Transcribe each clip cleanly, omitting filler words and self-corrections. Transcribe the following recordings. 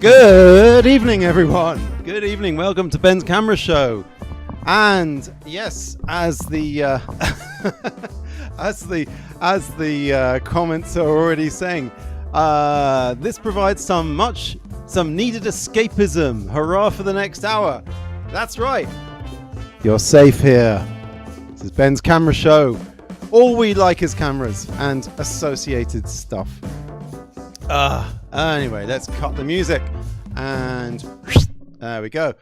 Good evening, everyone. Good evening. Welcome to Ben's Camera Show. And yes, as the comments are already saying, this provides some needed escapism. Hurrah for the next hour. That's right. You're safe here. This is Ben's Camera Show. All we like is cameras and associated stuff. Anyway, let's cut the music. And there we go.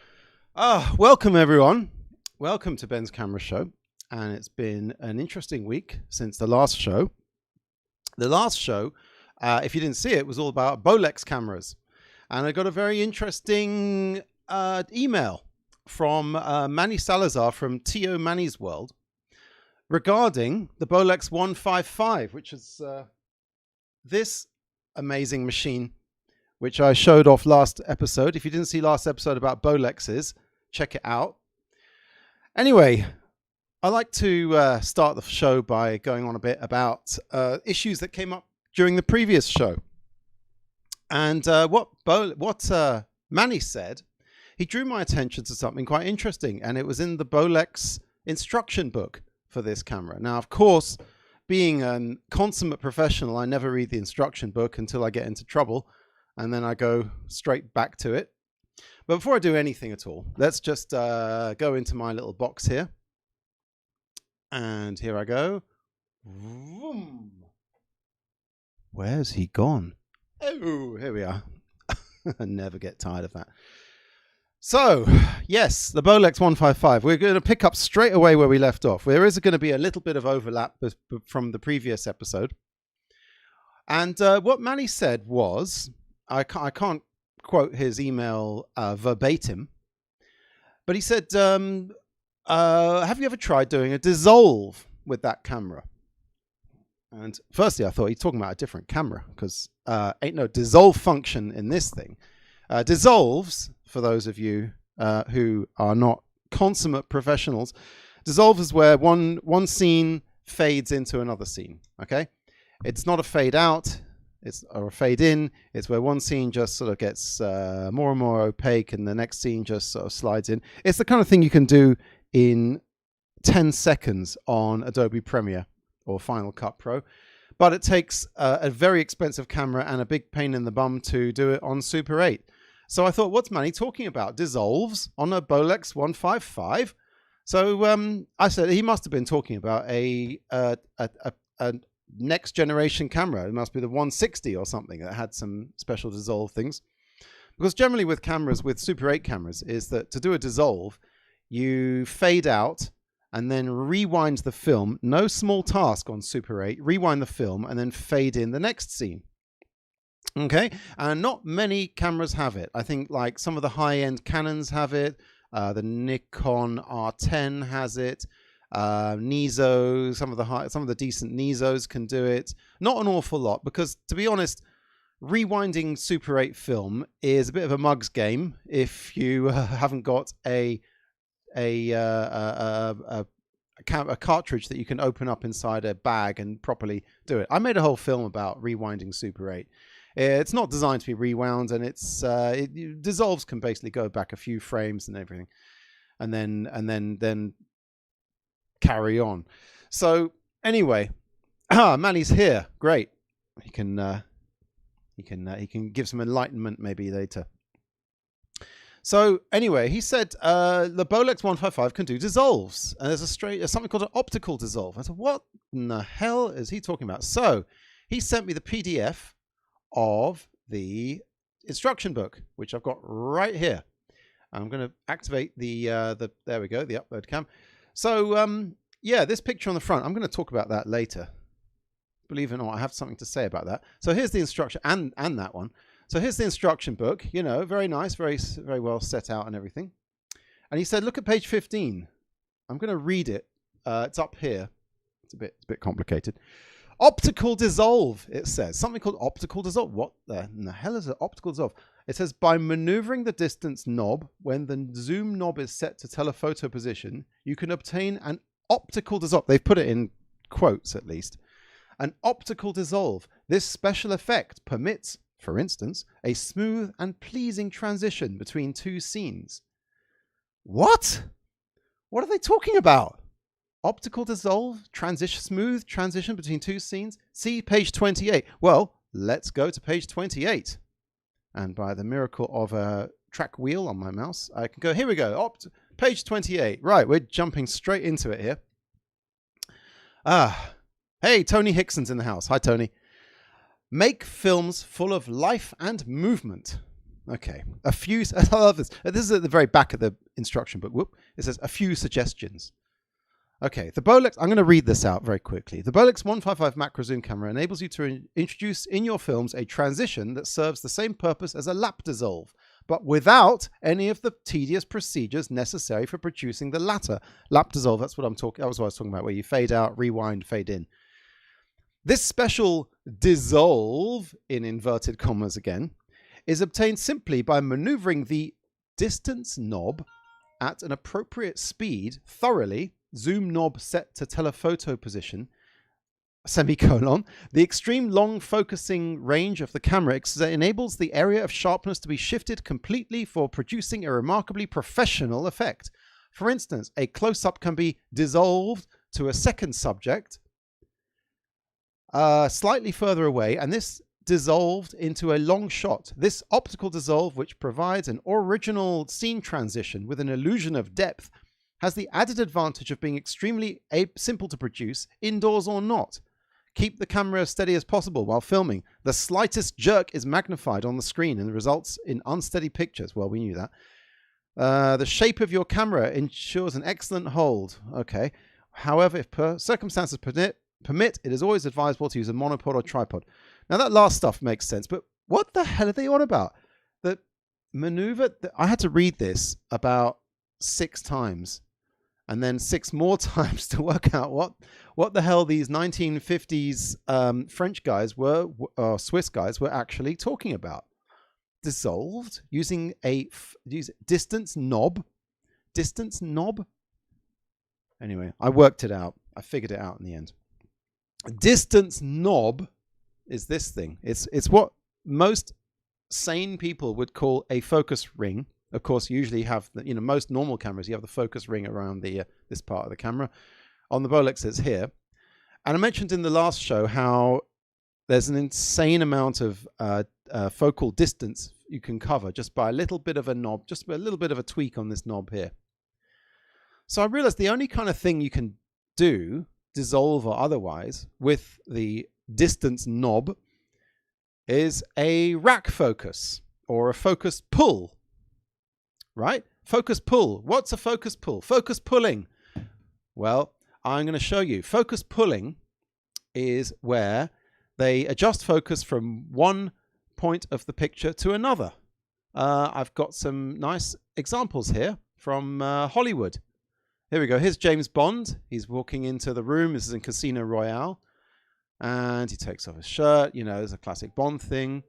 Welcome, everyone. Welcome to Ben's Camera Show. And it's been an interesting week since the last show. The last show, if you didn't see it, was all about Bolex cameras. And I got a very interesting email from Manny Salazar from T.O. Manny's World regarding the Bolex 155, which is this amazing machine, which I showed off last episode. If you didn't see last episode about Bolexes, check it out. Anyway, I like to start the show by going on a bit about issues that came up during the previous show. And what Manny said, he drew my attention to something quite interesting, and it was in the Bolex instruction book for this camera. Now, of course, being a consummate professional, I never read the instruction book until I get into trouble, and then I go straight back to it. But before I do anything at all, let's just go into my little box here. And here I go. Vroom. Where's he gone? Oh, here we are. I never get tired of that. So, yes, the Bolex 155. We're going to pick up straight away where we left off. There is going to be a little bit of overlap from the previous episode. And what Manny said was, I can't quote his email verbatim, but he said, have you ever tried doing a dissolve with that camera? And firstly, I thought he's talking about a different camera, because ain't no dissolve function in this thing. Dissolves, for those of you who are not consummate professionals, dissolve is where one scene fades into another scene. Okay, it's not a fade out, or a fade in. It's where one scene just sort of gets more and more opaque, and the next scene just sort of slides in. It's the kind of thing you can do in 10 seconds on Adobe Premiere or Final Cut Pro, but it takes a very expensive camera and a big pain in the bum to do it on Super 8. So I thought, what's Manny talking about? Dissolves on a Bolex 155? So I said he must have been talking about a next generation camera. It must be the 160 or something that had some special dissolve things. Because generally with cameras, with Super 8 cameras, is that to do a dissolve, you fade out and then rewind the film. No small task on Super 8. Rewind the film and then fade in the next scene. Okay, and not many cameras have it. I think like some of the high-end Canons have it. The Nikon R10 has it. Nizo, some of the decent Nizos can do it. Not an awful lot, because to be honest, rewinding Super 8 film is a bit of a mug's game if you haven't got a cartridge that you can open up inside a bag and properly do it. I made a whole film about rewinding Super 8. It's not designed to be rewound, and dissolves can basically go back a few frames and everything, and then carry on. So anyway, Manny's here. Great. He can give some enlightenment maybe later. So anyway, he said the Bolex 155 can do dissolves, and there's something called an optical dissolve. I said, what in the hell is he talking about? So he sent me the PDF of the instruction book, which I've got right here. I'm going to activate there we go, the upload cam. So yeah, this picture on the front, I'm going to talk about that later. Believe it or not, I have something to say about that. So here's the instruction, and that one. So here's the instruction book, very nice, very well set out and everything. And he said, look at page 15. I'm going to read it. It's up here. It's a bit complicated. Optical dissolve, it says. Something called optical dissolve. What the hell is an optical dissolve? It says, by maneuvering the distance knob, when the zoom knob is set to telephoto position, you can obtain an optical dissolve. They've put it in quotes, at least. An optical dissolve. This special effect permits for instance, a smooth and pleasing transition between two scenes. What? What are they talking about? Optical dissolve, smooth transition between two scenes. See page 28. Well, let's go to page 28. And by the miracle of a track wheel on my mouse, I can go, here we go, page 28. Right, we're jumping straight into it here. Hey, Tony Hickson's in the house. Hi, Tony. Make films full of life and movement. Okay, I love this. This is at the very back of the instruction book. Whoop, it says a few suggestions. Okay, the Bolex, I'm going to read this out very quickly. The Bolex 155 macro zoom camera enables you to introduce in your films a transition that serves the same purpose as a lap dissolve, but without any of the tedious procedures necessary for producing the latter. Lap dissolve, that was what I was talking about, where you fade out, rewind, fade in. This special dissolve, in inverted commas again, is obtained simply by maneuvering the distance knob at an appropriate speed thoroughly, zoom knob set to telephoto position, semicolon. The extreme long focusing range of the camera enables the area of sharpness to be shifted completely for producing a remarkably professional effect. For instance, a close-up can be dissolved to a second subject slightly further away, and this dissolved into a long shot. This optical dissolve, which provides an original scene transition with an illusion of depth, has the added advantage of being extremely simple to produce, indoors or not. Keep the camera as steady as possible while filming. The slightest jerk is magnified on the screen and results in unsteady pictures. Well, we knew that. The shape of your camera ensures an excellent hold. Okay. However, if circumstances permit, it is always advisable to use a monopod or tripod. Now, that last stuff makes sense, but what the hell are they on about? The maneuver, I had to read this about 6 times and then 6 more times to work out what the hell these 1950s French guys were, or Swiss guys were actually talking about. Dissolved using a distance knob. Distance knob? Anyway, I worked it out. I figured it out in the end. Distance knob is this thing. It's what most sane people would call a focus ring. Of course, you usually have most normal cameras, you have the focus ring around the this part of the camera. On the Bolex, it's here. And I mentioned in the last show how there's an insane amount of focal distance you can cover just by a little bit of a knob, just a little bit of a tweak on this knob here. So I realized the only kind of thing you can do, dissolve or otherwise, with the distance knob is a rack focus or a focus pull. Right? Focus pull. What's a focus pull? Focus pulling. Well, I'm going to show you. Focus pulling is where they adjust focus from one point of the picture to another. I've got some nice examples here from Hollywood. Here we go. Here's James Bond. He's walking into the room. This is in Casino Royale. And he takes off his shirt. There's a classic Bond thing.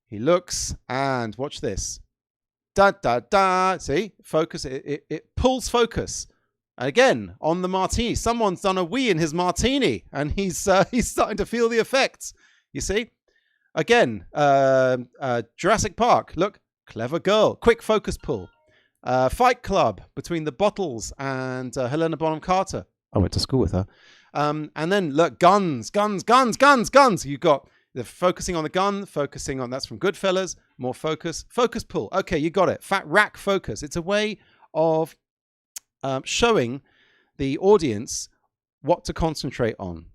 He looks and watch this. Da, da, da. See? Focus. It pulls focus. Again, on the martini. Someone's done a wee in his martini, and he's starting to feel the effects. You see? Again, Jurassic Park. Look, clever girl. Quick focus pull. Fight Club between the bottles and Helena Bonham Carter. I went to school with her. And then look, guns. You've got the focusing on the gun, focusing on, that's from Goodfellas, more focus pull. Okay, you got it. Fat rack focus. It's a way of showing the audience what to concentrate on.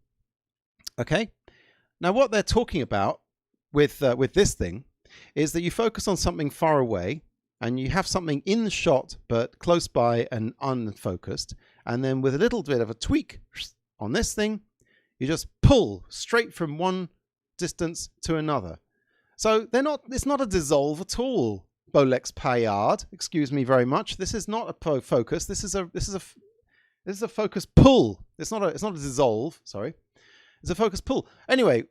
Okay. Now, what they're talking about with this thing is that you focus on something far away and you have something in the shot but close by and unfocused, and then with a little bit of a tweak on this thing, you just pull straight from one distance to another. So it's not a dissolve at all, Bolex Payard. Excuse me very much. This is not a focus. This is a focus pull. It's not a dissolve, sorry. It's a focus pull. Anyway,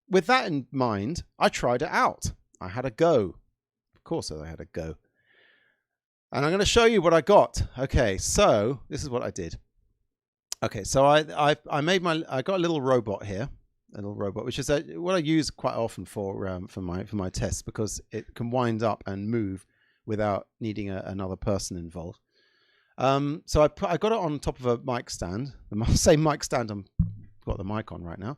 with that in mind, I tried it out. I had a go. Of course I had a go. And I'm going to show you what I got. Okay, so this is what I did. Okay, so I got a little robot here. little robot, which is what I use quite often for my tests, because it can wind up and move without needing another person involved. So I got it on top of a mic stand, the same mic stand I've got the mic on right now,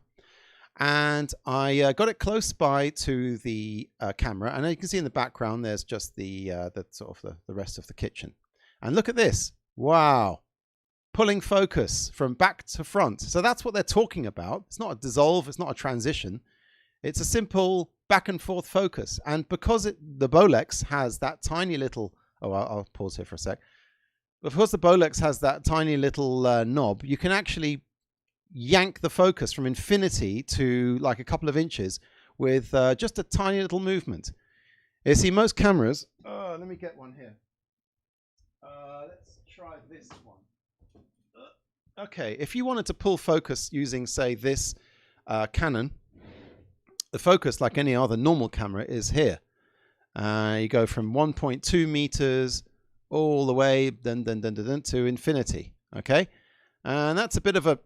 and I got it close by to the camera, and you can see in the background there's just the sort of the rest of the kitchen. And look at this! Wow, pulling focus from back to front. So that's what they're talking about. It's not a dissolve, it's not a transition. It's a simple back and forth focus. And because the Bolex has that tiny little, I'll pause here for a sec. Because the Bolex has that tiny little knob, you can actually yank the focus from infinity to like a couple of inches with just a tiny little movement. You see, most cameras, let me get one here. Let's try this one. Okay, if you wanted to pull focus using, say, this Canon, the focus, like any other normal camera, is here. You go from 1.2 meters all the way to infinity. Okay, and that's a bit of a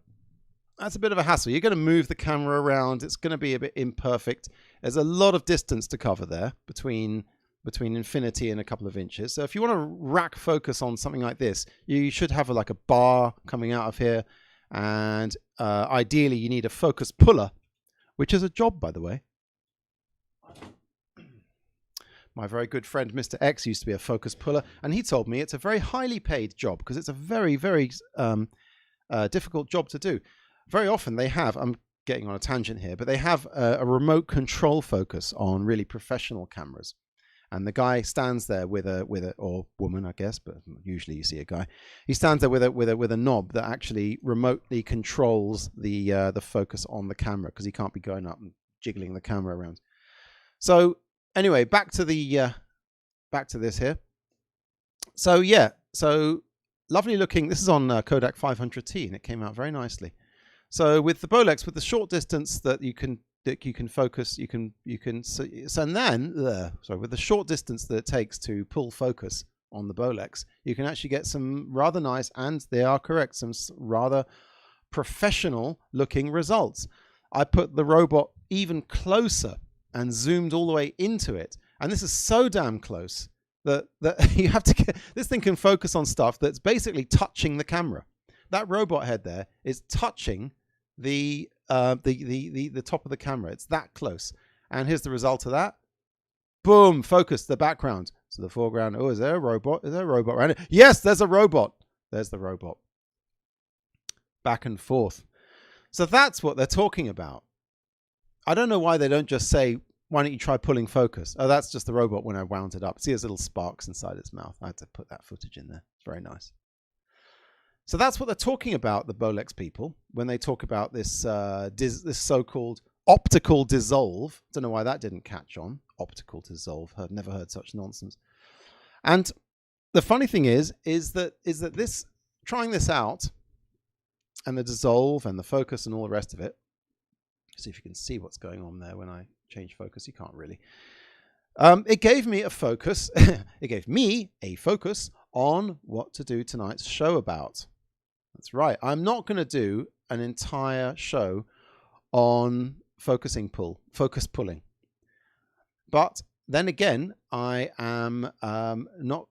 hassle. You're going to move the camera around. It's going to be a bit imperfect. There's a lot of distance to cover there between infinity and a couple of inches. So if you want to rack focus on something like this, you should have like a bar coming out of here, and ideally you need a focus puller, which is a job, by the way. My very good friend Mr. X used to be a focus puller, and he told me it's a very highly paid job because it's a very, very difficult job to do. Very often they have, I'm getting on a tangent here, but they have a remote control focus on really professional cameras. And the guy stands there with a or woman, I guess, but usually you see a guy. He stands there with a knob that actually remotely controls the focus on the camera, because he can't be going up and jiggling the camera around. So anyway, back to this here. So yeah, so lovely looking. This is on Kodak 500T, and it came out very nicely. So with the Bolex, with the short distance that you can focus, and then with the short distance that it takes to pull focus on the Bolex, you can actually get some rather nice, and they are correct, some rather professional looking results. I put the robot even closer and zoomed all the way into it, and this is so damn close that you have to get, this thing can focus on stuff that's basically touching the camera. That robot head there is touching the top of the camera. It's that close. And here's the result of that. Boom, focus the background. So the foreground, is there a robot? Is there a robot around it? Yes, there's a robot. There's the robot. Back and forth. So that's what they're talking about. I don't know why they don't just say, why don't you try pulling focus? Oh, that's just the robot when I wound it up. See, there's little sparks inside its mouth. I had to put that footage in there. It's very nice. So that's what they're talking about, the Bolex people, when they talk about this this so-called optical dissolve. Don't know why that didn't catch on. Optical dissolve. I've never heard such nonsense. And the funny thing is that this, trying this out, and the dissolve and the focus and all the rest of it. See if you can see what's going on there when I change focus. You can't really. It gave me a focus. It gave me a focus on what to do tonight's show about. That's right. I'm not going to do an entire show on focus pulling. But then again, I am not.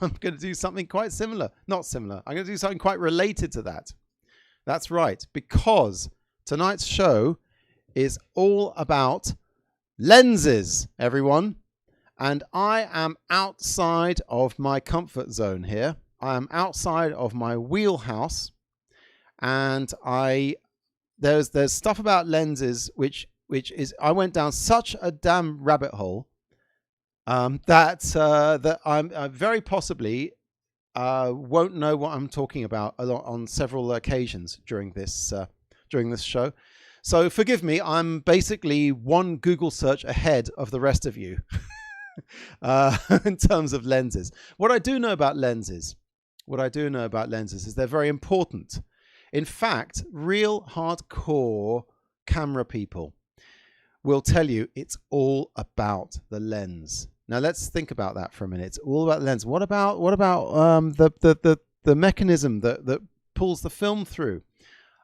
I'm going to do something quite similar. Not similar. I'm going to do something quite related to that. That's right, because tonight's show is all about lenses, everyone. And I am outside of my comfort zone here. I am outside of my wheelhouse, and there's stuff about lenses which is, I went down such a damn rabbit hole that I'm very possibly won't know what I'm talking about on several occasions during this show. So forgive me, I'm basically one Google search ahead of the rest of you in terms of lenses. What I do know about lenses is they're very important. In fact, real hardcore camera people will tell you it's all about the lens. Now let's think about that for a minute. It's all about the lens. What about the mechanism that pulls the film through?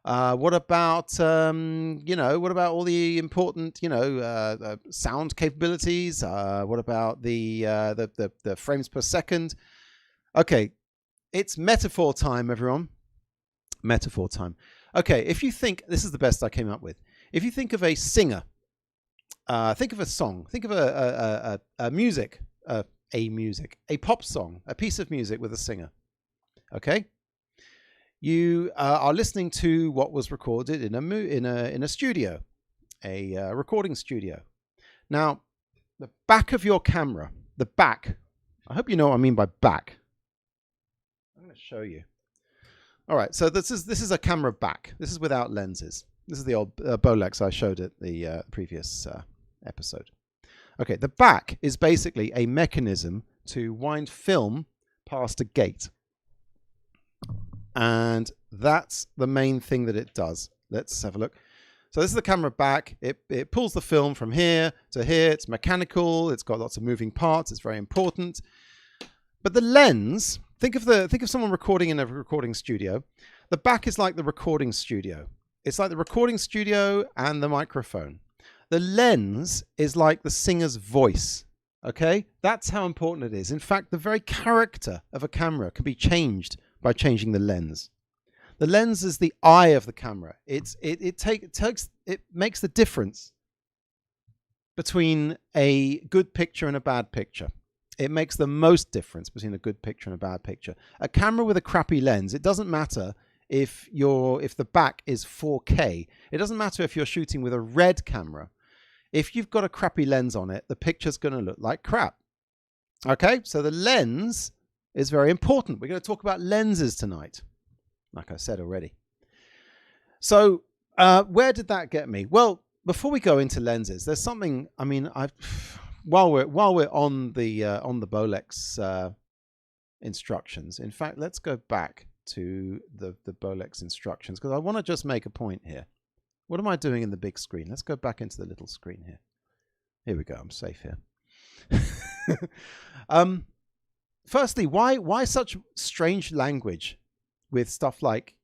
What about what about all the important sound capabilities? What about the frames per second? Okay, it's metaphor time, everyone. Metaphor time. Okay, if you think this is the best I came up with. If you think of a singer, think of a song, think of a pop song, a piece of music with a singer. Okay. You are listening to what was recorded in a studio, a recording studio. Now, the back of your camera, the back. I hope you know what I mean by back. I'm going to show you. All right, so this is a camera back. This is without lenses. This is the old Bolex I showed at the previous episode. Okay, the back is basically a mechanism to wind film past a gate. And that's the main thing that it does. Let's have a look. So this is the camera back. It pulls the film from here to here. It's mechanical. It's got lots of moving parts. It's very important. But the lens, think of someone recording in a recording studio. The back is like the recording studio. It's like the recording studio and the microphone. The lens is like the singer's voice. Okay? That's how important it is. In fact, the very character of a camera can be changed by changing the lens. The lens is the eye of the camera. It makes the difference between a good picture and a bad picture. It makes the most difference between a good picture and a bad picture. A camera with a crappy lens, it doesn't matter if the back is 4K. It doesn't matter if you're shooting with a red camera. If you've got a crappy lens on it, the picture's going to look like crap. Okay, so the lens is very important. We're going to talk about lenses tonight, like I said already. So where did that get me? Well, before we go into lenses, there's something. I mean, while we're on the Bolex instructions. In fact, let's go back to the Bolex instructions because I want to just make a point here. What am I doing in the big screen? Let's go back into the little screen here. Here we go. I'm safe here. Firstly, why such strange language with stuff like,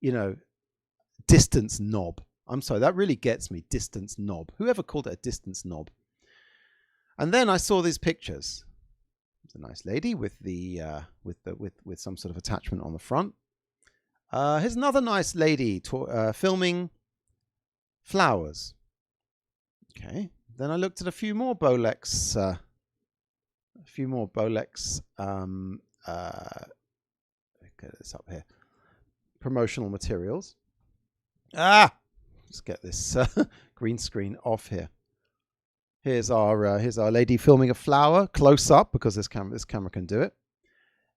distance knob? I'm sorry, that really gets me, distance knob. Whoever called it a distance knob? And then I saw these pictures. It's a nice lady with with some sort of attachment on the front. Here's another nice lady filming flowers. Okay. Then I looked at a few more Bolex get this up here, promotional materials. Let's get this green screen off here. Here's our lady filming a flower close up because this camera can do it.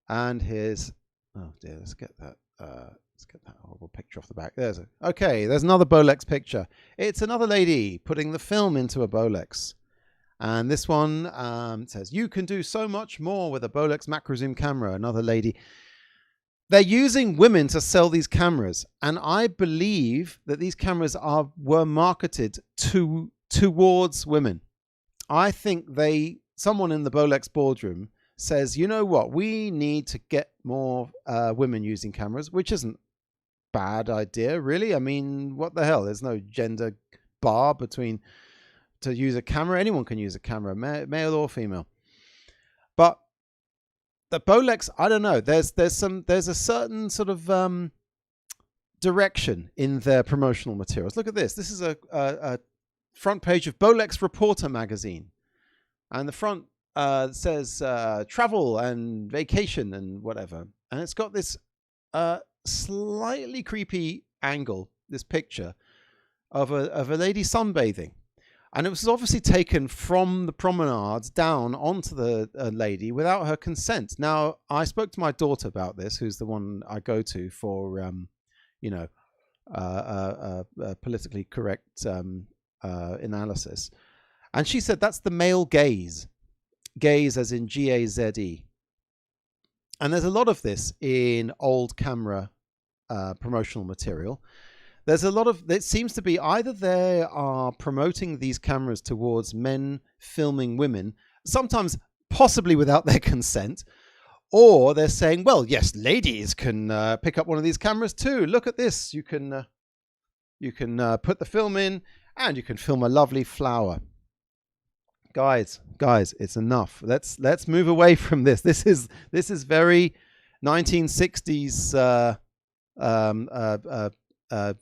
And here's, oh dear, let's get that horrible picture off the back. There's another Bolex picture. It's another lady putting the film into a Bolex. And this one says, you can do so much more with a Bolex macro zoom camera. Another lady. They're using women to sell these cameras. And I believe that these cameras were marketed towards women. I think someone in the Bolex boardroom says, you know what, we need to get more women using cameras, which isn't a bad idea, really. I mean, what the hell? There's no gender bar to use a camera. Anyone can use a camera, male or female. But the Bolex, I don't know. There's a certain sort of direction in their promotional materials. Look at this. This is a front page of Bolex Reporter magazine, and the front says travel and vacation and whatever. And it's got this slightly creepy angle, this picture of a lady sunbathing. And it was obviously taken from the promenade down onto the lady without her consent. Now, I spoke to my daughter about this, who's the one I go to for, politically correct analysis. And she said that's the male gaze. Gaze as in G-A-Z-E. And there's a lot of this in old camera promotional material. There's a lot of, it seems to be either they are promoting these cameras towards men filming women, sometimes possibly without their consent, or they're saying, well, yes, ladies can pick up one of these cameras too. Look at this. You can You can put the film in, and you can film a lovely flower. Guys, it's enough. Let's move away from this. This is very 1960s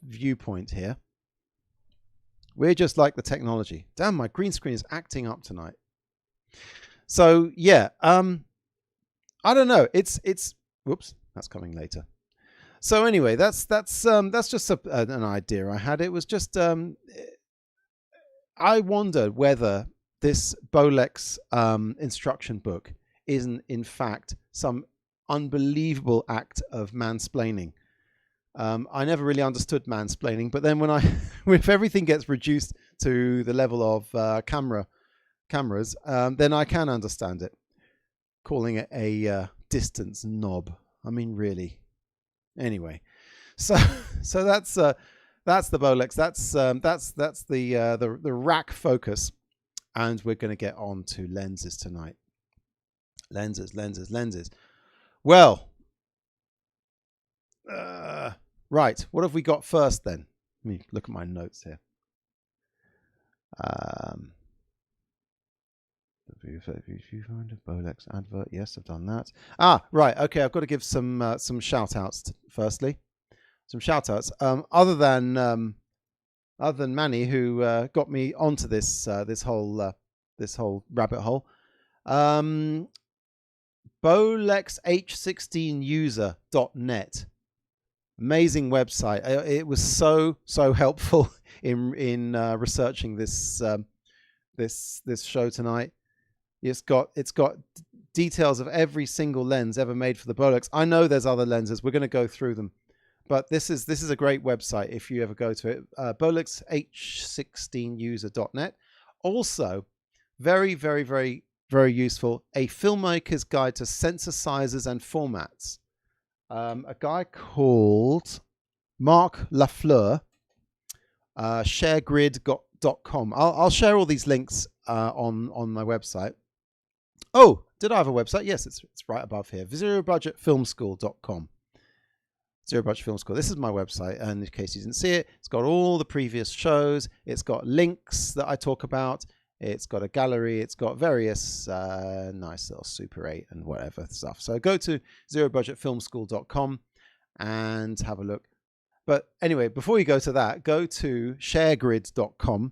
viewpoint here. We're just like the technology. Damn, my green screen is acting up tonight. So yeah, I don't know. It's whoops, that's coming later. So anyway, that's just an idea I had. It was just I wondered whether this Bolex instruction book isn't in fact some unbelievable act of mansplaining. I never really understood mansplaining, but then when if everything gets reduced to the level of cameras, then I can understand it. Calling it a distance knob. I mean, really. Anyway, so that's the Bolex. That's the rack focus, and we're going to get on to lenses tonight. Lenses. Well. Right, what have we got first then? Let me look at my notes here. If you find a Bolex advert, yes, I've done that. Right, okay, I've got to give some shout outs firstly. Some shout outs. Other than Manny, who got me onto this whole rabbit hole. BolexH16user.net. Amazing website. It was so helpful in researching this show tonight. It's got details of every single lens ever made for the Bolex. I know there's other lenses. We're going to go through them, but this is a great website if you ever go to it. BolexH16user.net. Also, very useful. A filmmaker's guide to sensor sizes and formats. A guy called Mark Lafleur, sharegrid.com. I'll share all these links on my website. Oh, did I have a website? Yes, it's right above here. ZeroBudgetFilmSchool.com. Zero Budget Film School. This is my website, and in case you didn't see it, it's got all the previous shows. It's got links that I talk about. It's got a gallery. It's got various nice little Super 8 and whatever stuff. So go to ZeroBudgetFilmSchool.com and have a look. But anyway, before you go to that, go to sharegrid.com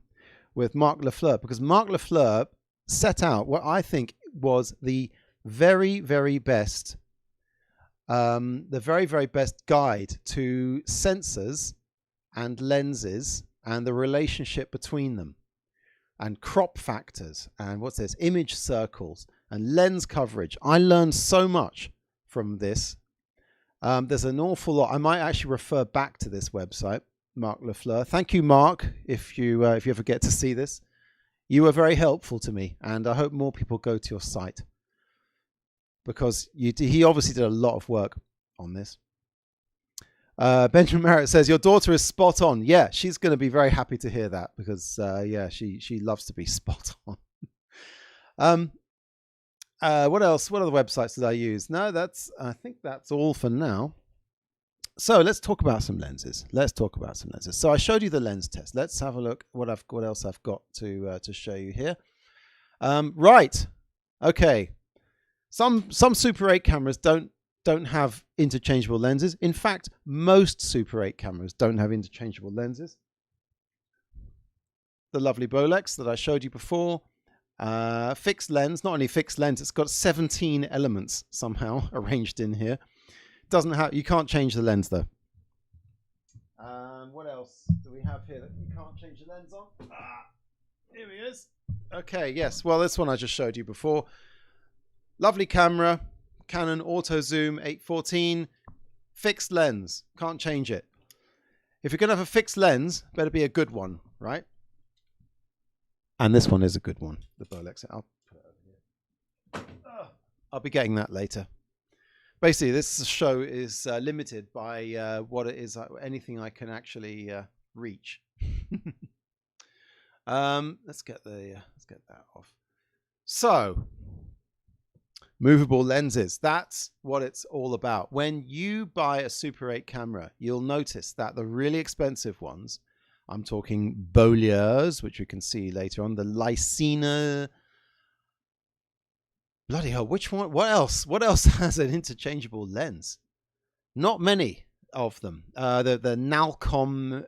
with Mark Lafleur, because Mark Lafleur set out what I think was the very best guide to sensors and lenses and the relationship between them, and crop factors, and what's this, image circles and lens coverage. I learned so much from this. There's an awful lot. I might actually refer back to this website, Mark Lafleur. Thank you, Mark, if you ever get to see this. You were very helpful to me, and I hope more people go to your site, because he obviously did a lot of work on this. Benjamin Merritt says, your daughter is spot on. Yeah, she's going to be very happy to hear that, because yeah, she loves to be spot on. What else? What other websites did I use? No, I think that's all for now. So let's talk about some lenses. So I showed you the lens test. Let's have a look what else I've got to show you here. Right. Okay. Some Super 8 cameras don't have interchangeable lenses. In fact, most Super 8 cameras don't have interchangeable lenses. The lovely Bolex that I showed you before, fixed lens. Not only fixed lens, it's got 17 elements somehow arranged in here. You can't change the lens though. What else do we have here that you can't change the lens on? Here he is. Okay, yes. Well, this one I just showed you before. Lovely camera, Canon Auto Zoom 814, fixed lens, can't change it. If you're going to have a fixed lens, better be a good one, right? And this one is a good one, the Bolex. I'll put it over here. I'll be getting that later. Basically, this show is limited by what it is, anything I can actually reach. Let's get that off. So, movable lenses. That's what it's all about. When you buy a Super 8 camera, you'll notice that the really expensive ones I'm talking Bolex, which we can see later on. The Lycina. Bloody hell, which one? What else? What else has an interchangeable lens? Not many of them. The Nalcom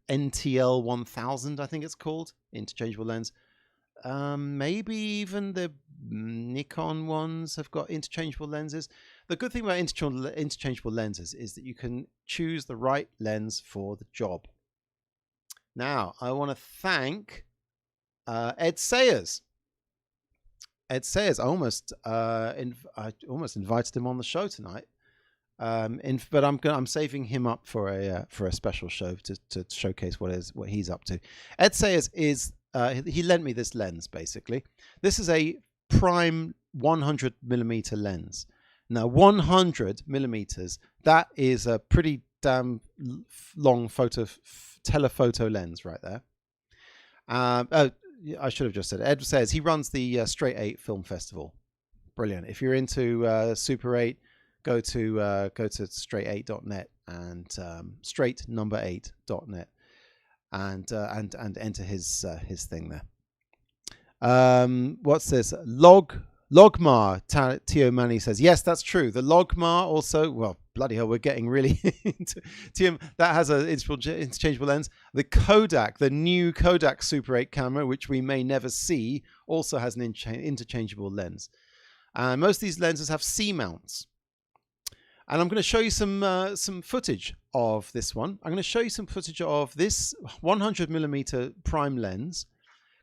NTL 1000, I think it's called, interchangeable lens. Maybe even the Nikon ones have got interchangeable lenses. The good thing about interchangeable lenses is that you can choose the right lens for the job. Now, I want to thank Ed Sayers. Ed Sayers, I almost invited him on the show tonight, but I'm saving him up for a special show to showcase what he's up to. Ed Sayers is he lent me this lens basically. This is a prime 100mm lens. Now 100mm, that is a pretty damn long telephoto lens right there. I should have just said Ed Sayers. He runs the Straight 8 Film Festival. Brilliant. If you're into Super 8, go to straight8.net and straight number 8.net and enter his thing there. What's this? Logmar. Tio Mani says, yes, that's true. The Logmar also, well, bloody hell, we're getting really into Tio. That has an interchangeable lens. The Kodak, the new Kodak Super 8 camera, which we may never see, also has an interchangeable lens. And most of these lenses have C mounts. And I'm going to show you some footage of this one. I'm going to show you some footage of this 100mm prime lens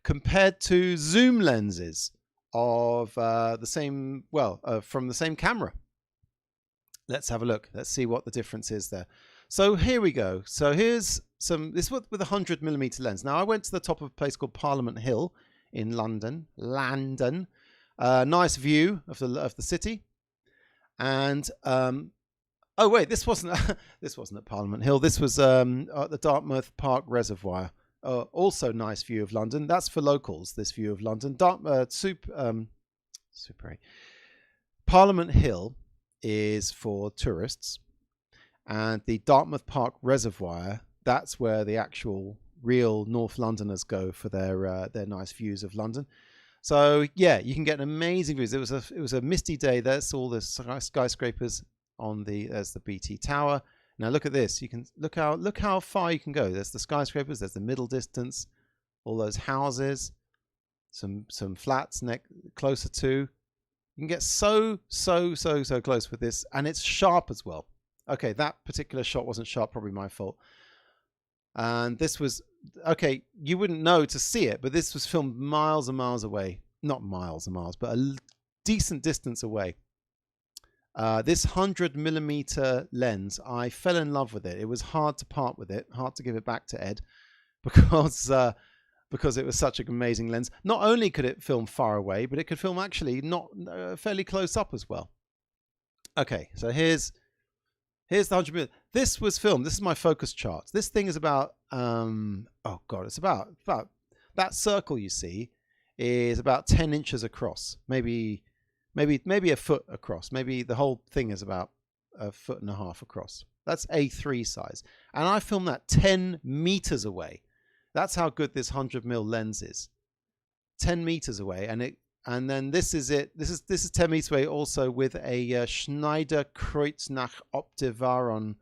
compared to zoom lenses of the same, from the same camera. Let's have a look. Let's see what the difference is there. So here we go. So here's this with a 100mm lens. Now I went to the top of a place called Parliament Hill in London. Nice view of the city. And oh wait, this wasn't at Parliament Hill. This was at the Dartmouth Park Reservoir. Also nice view of London. That's for locals, this view of London. Super 8. Parliament Hill is for tourists, and the Dartmouth Park Reservoir, that's where the actual real North Londoners go for their nice views of London. So yeah, you can get amazing views. It was a misty day. There's all the skyscrapers there's the BT Tower. Now look at this. You can look how far you can go. There's the skyscrapers. There's the middle distance. All those houses. Some flats closer to. You can get so close with this, and it's sharp as well. Okay, that particular shot wasn't sharp. Probably my fault. And this was okay. You wouldn't know to see it, but this was filmed miles and miles away. Not miles and miles, but a decent distance away. This 100mm lens, I fell in love with it. It was hard to part with it, hard to give it back to Ed, because it was such an amazing lens. Not only could it film far away, but it could film actually not fairly close up as well. Okay, so here's the 100mm. This was filmed. This is my focus chart. This thing is about oh god, it's about that circle you see is about 10 inches across, maybe a foot across. Maybe the whole thing is about 1.5 feet across. That's A3 size. And I filmed that 10 meters away. That's how good this 100mm lens is. 10 meters away. And then this is it. This is 10 meters away also with a Schneider Kreuznach Optivaron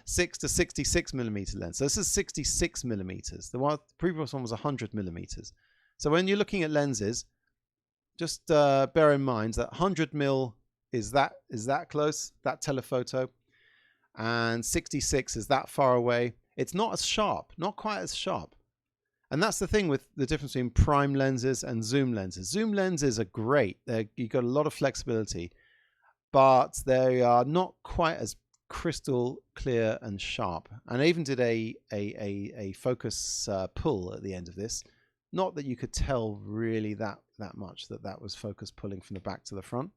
6 to 66mm lens. So this is 66mm. The previous one was 100mm. So when you're looking at lenses, just bear in mind that 100mm is that close, that telephoto, and 66 is that far away. It's not as sharp, not quite as sharp. And that's the thing with the difference between prime lenses and zoom lenses. Zoom lenses are great. You've got a lot of flexibility, but they are not quite as crystal clear and sharp. And I even did a focus pull at the end of this. Not that you could tell really that much that was focus pulling from the back to the front.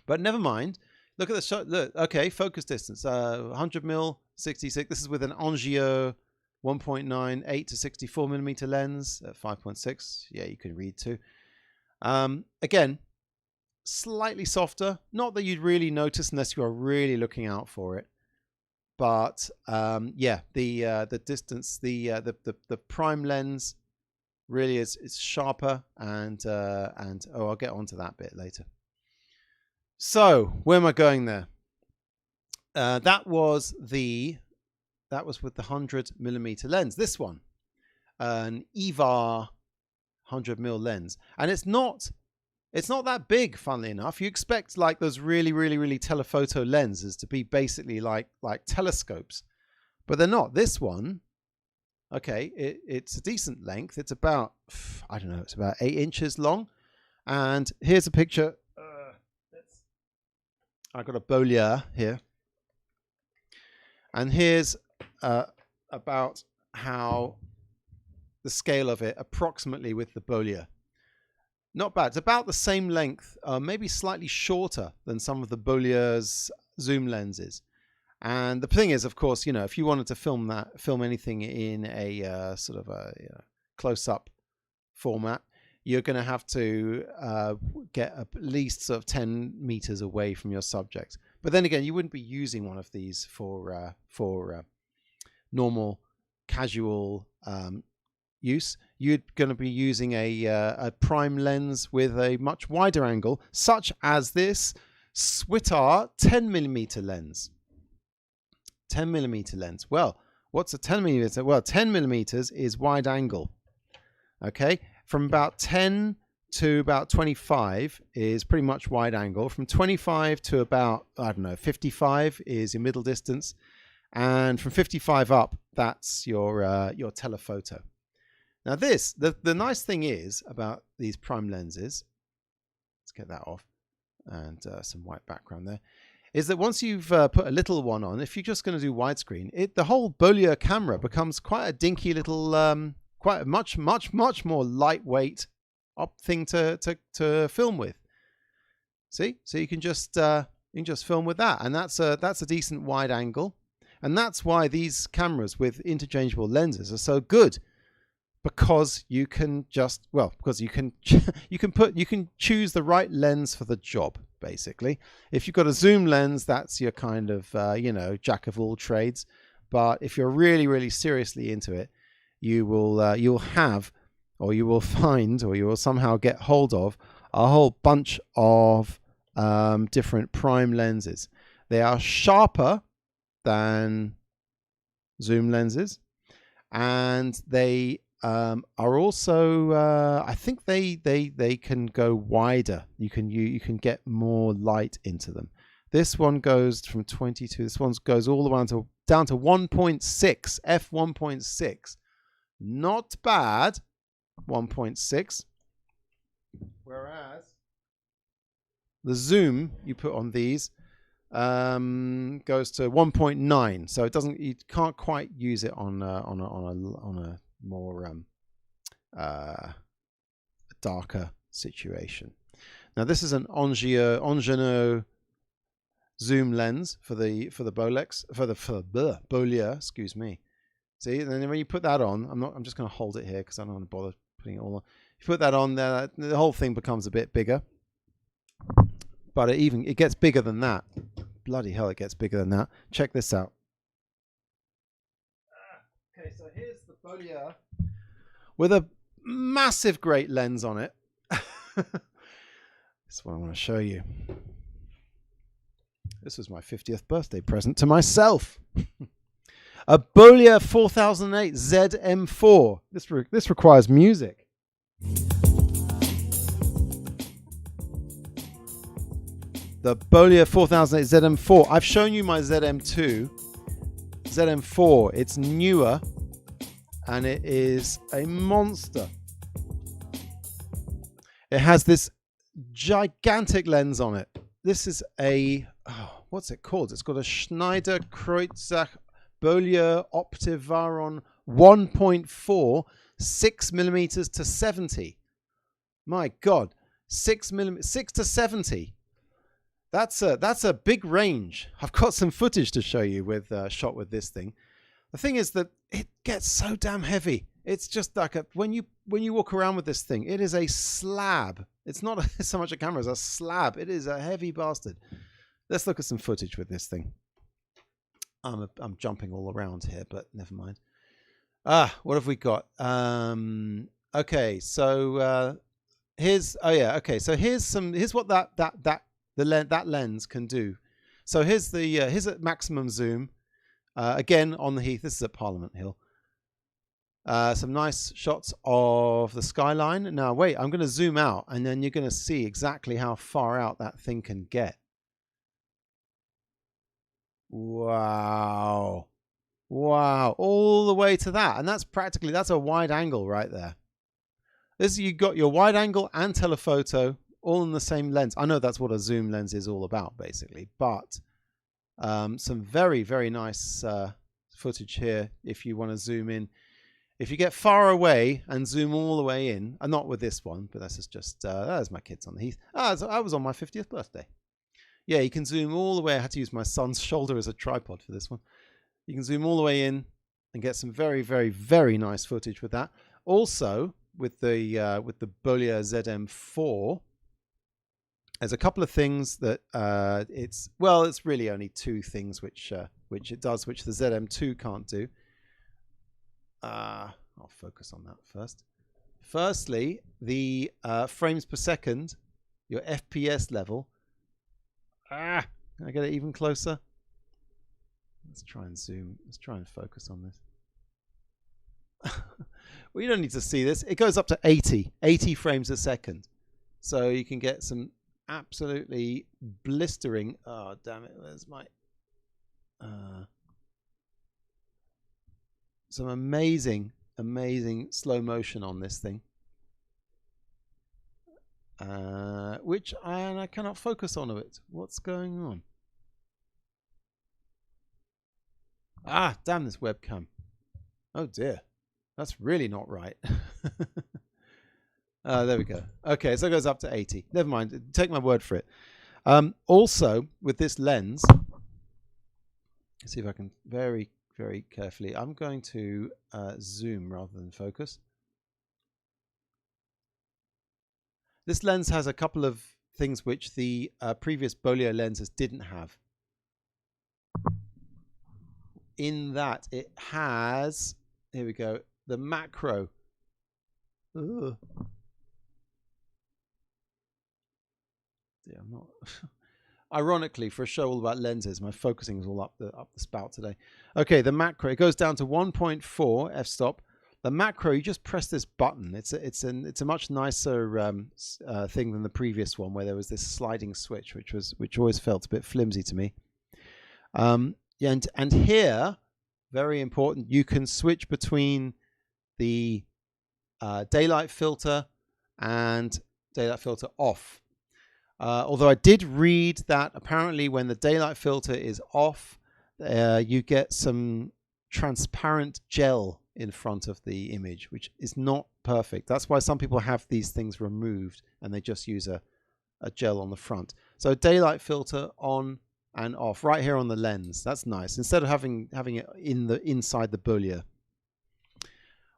But never mind. Look at the shot. Look, okay, focus distance. 100mm, 66. This is with an Angio 1.9, 8 to 64mm lens at 5.6. Yeah, you can read too. Again, slightly softer. Not that you'd really notice unless you are really looking out for it. But yeah, the distance, the prime lens really is sharper, and oh, I'll get onto that bit later. So where am I going there? That was with the 100mm lens. This one, an EVA 100mm lens, and it's not that big, funnily enough. You expect like those really telephoto lenses to be basically like telescopes, but they're not. This one, okay, it's a decent length. It's about, I don't know, it's about 8 inches long. And here's a picture. I've got a Bolex here, and here's about how the scale of it approximately with the Bolex. Not bad. It's about the same length, maybe slightly shorter than some of the Bolex's zoom lenses. And the thing is, of course, you know, if you wanted to film anything in a sort of a close-up format, you're going to have to get at least sort of 10 meters away from your subject. But then again, you wouldn't be using one of these for normal, casual use. You're going to be using a prime lens with a much wider angle, such as this Switar 10mm lens. 10mm lens. Well, what's a 10mm? Well, 10mm is wide angle. Okay, from about 10 to about 25 is pretty much wide angle. From 25 to about, I don't know, 55 is your middle distance, and from 55 up, that's your telephoto. Now this, the nice thing is about these prime lenses, let's get that off, and some white background there, is that once you've put a little one on, if you're just going to do widescreen, the whole Bolex camera becomes quite a dinky little, quite a much more lightweight thing to film with. See, so you can just film with that, and that's a decent wide angle, and that's why these cameras with interchangeable lenses are so good. Because you can you can choose the right lens for the job. Basically, if you've got a zoom lens, that's your kind of you know, jack of all trades. But if you're really seriously into it, you will have, or you will find, or you will somehow get hold of a whole bunch of different prime lenses. They are sharper than zoom lenses, and they are also I think they can go wider. You can get more light into them. This one goes from 22. This one goes all the way down to 1.6 f1.6. Not bad, 1.6. Whereas the zoom you put on these goes to 1.9. So you can't quite use it on a more darker situation. Now this is an Angeno zoom lens for the Bolex, for the Bolex, excuse me. See, and then when you put that on, I'm just going to hold it here because I don't want to bother putting it all on. If you put that on there, the whole thing becomes a bit bigger. But it gets bigger than that. Bloody hell, it gets bigger than that. Check this out. Okay, so here's the Bolex with a massive great lens on it. That's what I want to show you. This was my 50th birthday present to myself. A Bolex 4008 ZM4. This requires music. The Bolex 4008 ZM4. I've shown you my ZM2. ZM4, it's newer, and it is a monster. It has this gigantic lens on it. This is a, what's it called? It's got a Schneider Kreutzach Bolex Optivaron 1.4, 6mm to 70. My God, 6 to 70. That's a big range. I've got some footage to show you with shot with this thing. The thing is that it gets so damn heavy. It's just like when you walk around with this thing, it is a slab. It's not so much a camera as a slab. It is a heavy bastard. Let's look at some footage with this thing. I'm jumping all around here, but never mind. What have we got? Okay, so here's here's what that lens can do. So here's a maximum zoom. Again on the Heath. This is at Parliament Hill. Some nice shots of the skyline. Now wait, I'm going to zoom out, and then you're going to see exactly how far out that thing can get. Wow. Wow, all the way to that. And that's a wide angle right there. You've got your wide angle and telephoto all in the same lens. I know that's what a zoom lens is all about, basically. But some very, very nice footage here if you want to zoom in. If you get far away and zoom all the way in, not with this one, but that's just, there's my kids on the Heath. I was on my 50th birthday. Yeah, you can zoom all the way. I had to use my son's shoulder as a tripod for this one. You can zoom all the way in and get some very, very, very nice footage with that. Also, with the Bolex ZM4, there's a couple of things that it's really only two things which it does, which the ZM2 can't do. I'll focus on that first. Firstly, the frames per second, your FPS level. Can I get it even closer? Let's try and zoom. Let's try and focus on this. Well, you don't need to see this. It goes up to 80 frames a second. So you can get some absolutely blistering. Oh, damn it. Where's my... some amazing, amazing slow motion on this thing. Which I cannot focus on it. What's going on? Damn this webcam. Oh dear. That's really not right. There we go. Okay, so it goes up to 80. Never mind. Take my word for it. Also, with this lens, let's see if I can very, very carefully. I'm going to zoom rather than focus. This lens has a couple of things which the previous Bolex lenses didn't have. In that it has, here we go, the macro. Ugh. Yeah, I'm not. Ironically, for a show all about lenses, my focusing is all up the spout today. Okay, the macro, it goes down to 1.4 f-stop. The macro, you just press this button. It's a much nicer thing than the previous one, where there was this sliding switch, which always felt a bit flimsy to me. Yeah, and here, very important, you can switch between the daylight filter and daylight filter off. Although I did read that apparently when the daylight filter is off, you get some transparent gel in front of the image, which is not perfect. That's why some people have these things removed and they just use a gel on the front. So daylight filter on and off right here on the lens. That's nice. Instead of having it inside the Bolex.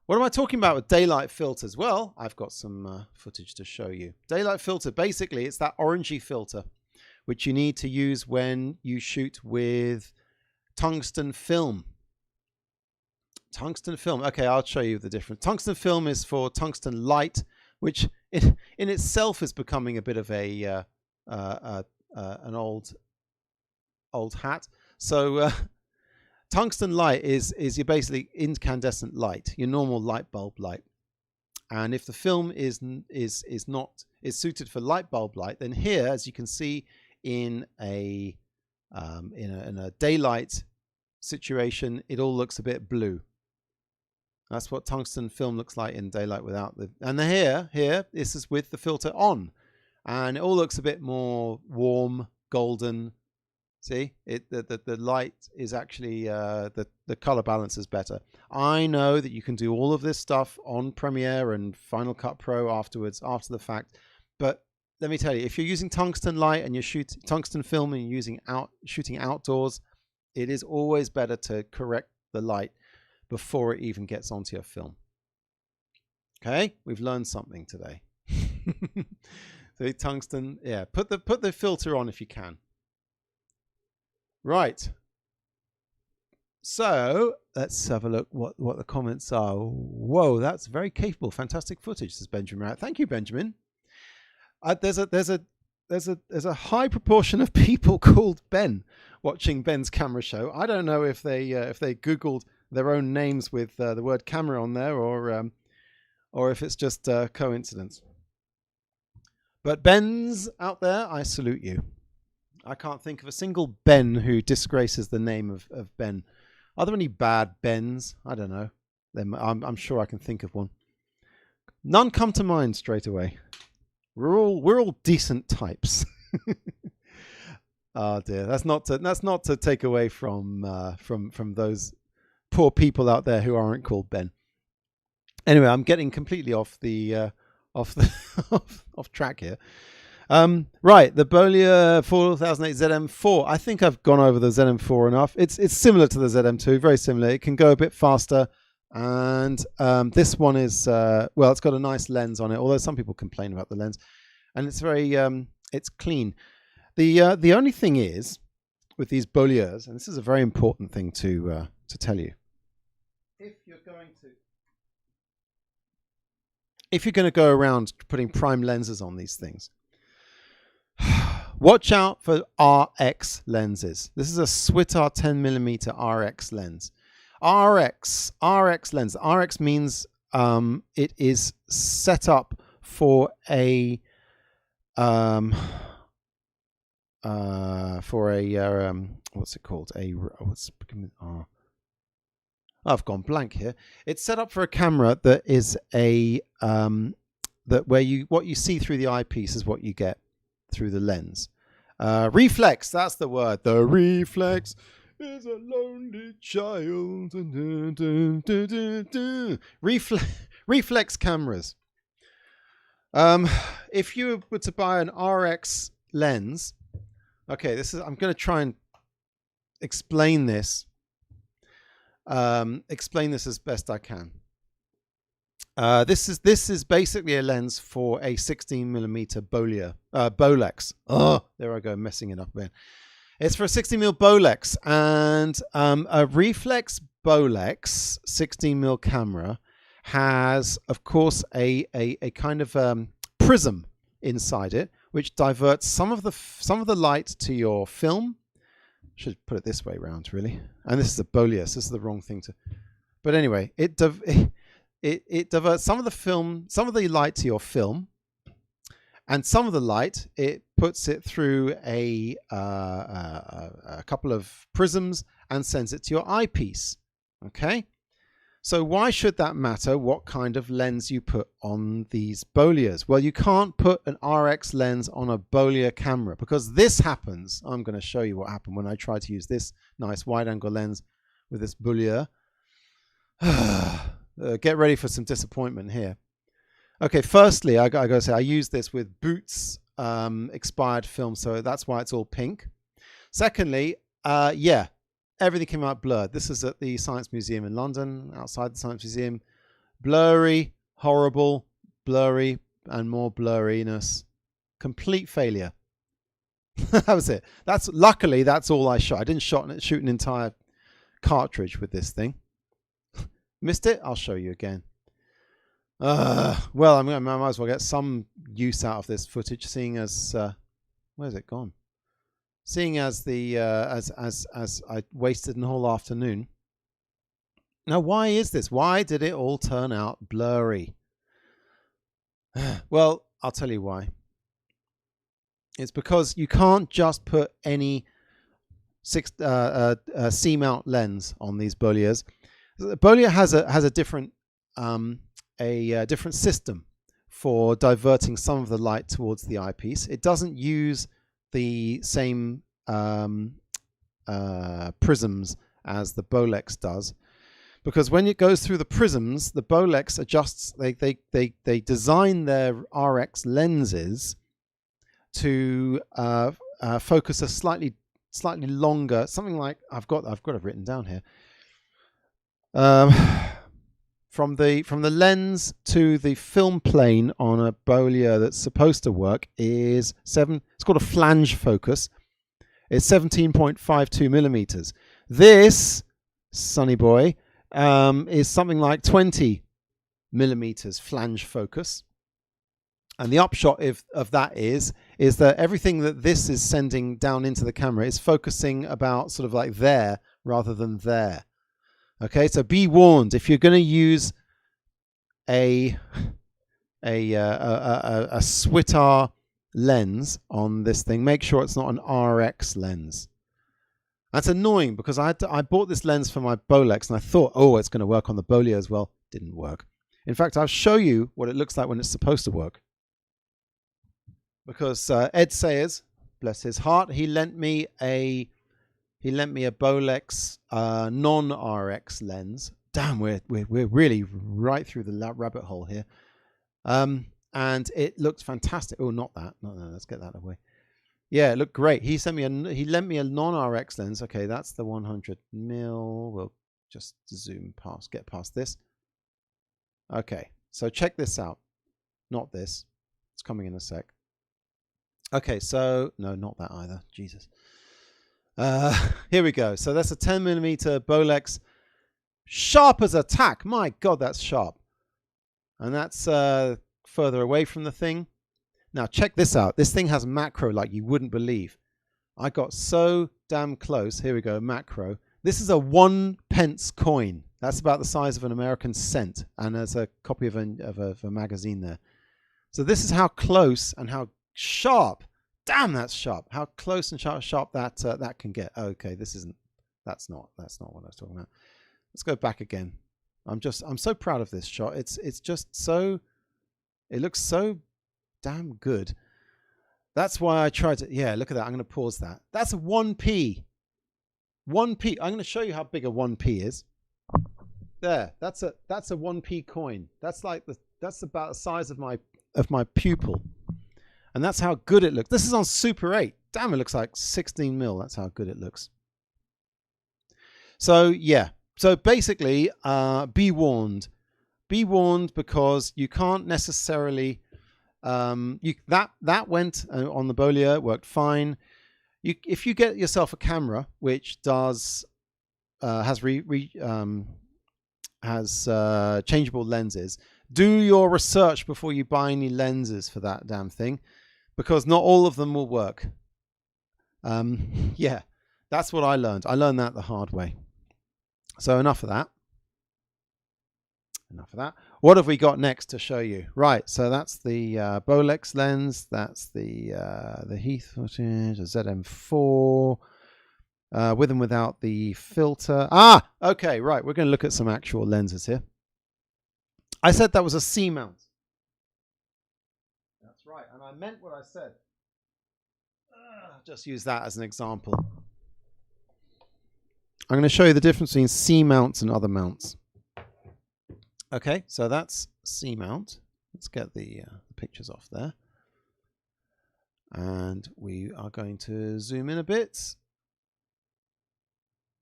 What am I talking about with daylight filters? Well, I've got some footage to show you. Daylight filter, basically, it's that orangey filter which you need to use when you shoot with tungsten film. Tungsten film. Okay, I'll show you the difference. Tungsten film is for tungsten light, which in itself is becoming a bit of an old hat. So tungsten light is your basically incandescent light, your normal light bulb light. And if the film is suited for light bulb light, then here, as you can see in a daylight situation, it all looks a bit blue. That's what tungsten film looks like in daylight without the. And here, this is with the filter on, and it all looks a bit more warm, golden. See, the light is actually the color balance is better. I know that you can do all of this stuff on Premiere and Final Cut Pro afterwards, after the fact. But let me tell you, if you're using tungsten light and you're tungsten film and you're shooting outdoors, it is always better to correct the light before it even gets onto your film. Okay, we've learned something today. So tungsten, yeah, put the filter on if you can. Right. So let's have a look what the comments are. Whoa, that's very capable, fantastic footage, says Benjamin. Thank you, Benjamin. There's a high proportion of people called Ben watching Ben's camera show. I don't know if they Googled their own names with the word camera on there, or if it's just coincidence. But Bens out there, I salute you. I can't think of a single Ben who disgraces the name of Ben. Are there any bad Bens? I don't know. I'm sure I can think of one. None come to mind straight away. We're all decent types. Oh dear, that's not to take away from those poor people out there who aren't called Ben. Anyway, I'm getting completely off off track here. Right, the Bollier 4008 ZM4. I think I've gone over the ZM4 enough. It's similar to the ZM2, very similar. It can go a bit faster, and this one is well, it's got a nice lens on it. Although some people complain about the lens, and it's very it's clean. The only thing is with these Bolliers, and this is a very important thing to tell you, if you're going to go around putting prime lenses on these things, watch out for RX lenses. This is a Switar 10mm RX lens. RX lens. RX means it is set up for a what's it called? I've gone blank here. It's set up for a camera that is a that where what you see through the eyepiece is what you get through the lens. Reflex, that's the word. The reflex is a lonely child. Reflex cameras. If you were to buy an RX lens, okay, I'm going to try and explain this. Explain this as best I can. This is basically a lens for a 16mm Bolex. Oh, there I go, messing it up again. It's for a 16mm Bolex, and a reflex Bolex 16mm camera has, of course, a kind of prism inside it, which diverts some of the light to your film. Should put it this way round, really. And this is a Bolex. This is the wrong thing to. But anyway, it diverts some of the light to your film, and some of the light it puts it through a couple of prisms and sends it to your eyepiece. Okay. So why should that matter what kind of lens you put on these Bolliers? Well, you can't put an RX lens on a Bollier camera because this happens. I'm going to show you what happened when I tried to use this nice wide-angle lens with this Bollier. Get ready for some disappointment here. Okay, firstly, I got to say I used this with Boots expired film, so that's why it's all pink. Secondly, yeah. Everything came out blurred. This is at the Science Museum in London, outside the Science Museum. Blurry, horrible, blurry, and more blurriness. Complete failure. That was it. Luckily, that's all I shot. I didn't shoot an entire cartridge with this thing. Missed it? I'll show you again. Well, I might as well get some use out of this footage, seeing as where's it gone? Seeing as the as I wasted a whole afternoon. Now, why is this? Why did it all turn out blurry? Well, I'll tell you why. It's because you can't just put any C-mount lens on these Bolliers. Bollier has a different different system for diverting some of the light towards the eyepiece. It doesn't use the same prisms as the Bolex does, because when it goes through the prisms, the Bolex adjusts. They design their RX lenses to focus a slightly longer, something like I've got it written down here. From the lens to the film plane on a Bollier that's supposed to work is it's called a flange focus. It's 17.52 millimeters. This Sonny Boy, is something like 20 millimeters flange focus. And the upshot of that is that everything that this is sending down into the camera is focusing about sort of like there rather than there. Okay, so be warned, if you're going to use a Switar lens on this thing, make sure it's not an RX lens. That's annoying because I bought this lens for my Bolex and I thought, oh, it's going to work on the Bolio as well. Didn't work. In fact, I'll show you what it looks like when it's supposed to work. Because Ed Sayers, bless his heart, he lent me a Bolex non-RX lens. Damn, we're really right through the rabbit hole here. And it looked fantastic. Oh, not that. No, let's get that away. Yeah, it looked great. He lent me a non-RX lens. Okay, that's the 100 mil. We'll just get past this. Okay, so check this out. Not this. It's coming in a sec. Okay, so no, not that either. Jesus. Here we go. So that's a 10mm Bolex, sharp as a tack. My God, that's sharp. And that's further away from the thing. Now check this out. This thing has macro like you wouldn't believe. I got so damn close. Here we go, macro. This is a 1 pence coin. That's about the size of an American cent. And there's a copy of a magazine there. So this is how close and how sharp. Damn, that's sharp. How close and sharp that can get. Okay, that's not what I was talking about. Let's go back again. I'm so proud of this shot. It's just so, it looks so damn good. That's why I tried to, yeah, look at that. I'm going to pause that. That's a 1p. 1p. I'm going to show you how big a 1p is. There, that's a 1p coin. That's about the size of my pupil. And that's how good it looks. This is on Super 8. Damn, it looks like 16 mil. That's how good it looks. So yeah. So basically, be warned. Be warned because you can't necessarily. That went on the Bolio. It worked fine. If you get yourself a camera which has changeable lenses, do your research before you buy any lenses for that damn thing, because not all of them will work. Yeah, that's what I learned. I learned that the hard way. So enough of that. Enough of that. What have we got next to show you? Right, so that's the Bolex lens. That's the Heath footage, a ZM4, with and without the filter. Ah, okay, right. We're going to look at some actual lenses here. I said that was a C mount. That's right, and I meant what I said. Just use that as an example. I'm going to show you the difference between C mounts and other mounts. Okay, so that's C mount. Let's get the pictures off there. And we are going to zoom in a bit.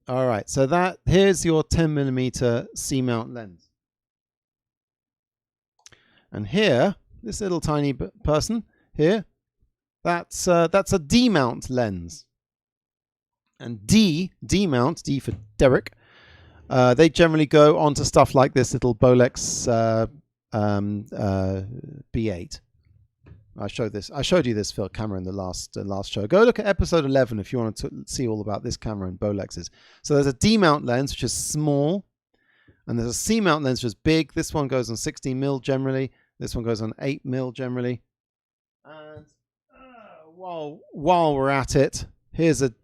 All right, so here's your 10mm C mount lens. And here, this little tiny person here, that's a D mount lens. And D mount, D for Derek, they generally go onto stuff like this little Bolex B8. I showed you this film camera in the last show. Go look at episode 11 if you want to see all about this camera and Bolexes. So there's a D mount lens which is small, and there's a C mount lens which is big. This one goes on 16mm generally. This one goes on 8mm generally. And while we're at it, here's a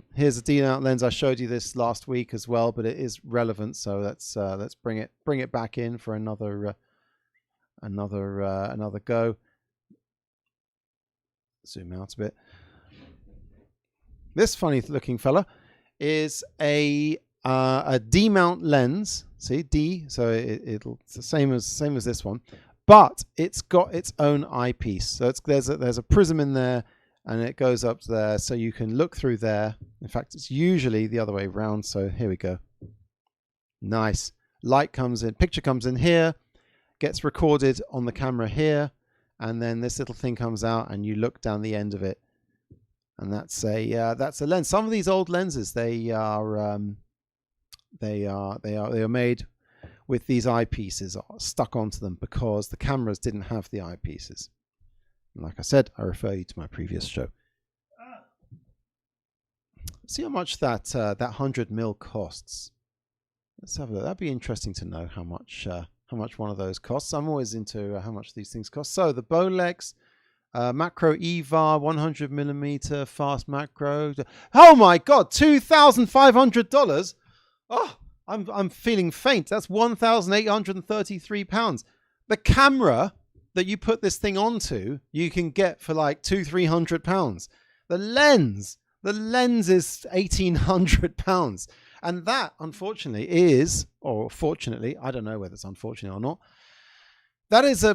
D mount lens. I showed you this last week as well, but it is relevant. So let's bring it back in for another go. Zoom out a bit. This funny looking fella is a D mount lens. See, D, so it's the same as this one, but it's got its own eyepiece. So there's a prism in there, and it goes up there, so you can look through there. In fact, it's usually the other way around. So here we go. Nice. Light comes in, picture comes in here, gets recorded on the camera here, and then this little thing comes out, and you look down the end of it, and that's a lens. Some of these old lenses, they are They are made with these eyepieces stuck onto them because the cameras didn't have the eyepieces. And like I said, I refer you to my previous show. See how much that 100mm costs. Let's have a look. That'd be interesting to know how much one of those costs. I'm always into how much these things cost. So the Bolex macro EVAR 100mm fast macro. Oh my God, $2,500. Oh, I'm feeling faint. That's £1,833. The camera that you put this thing onto, you can get for like £200-300. The lens is £1,800. And that, unfortunately, is, or fortunately, I don't know whether it's unfortunate or not, that is a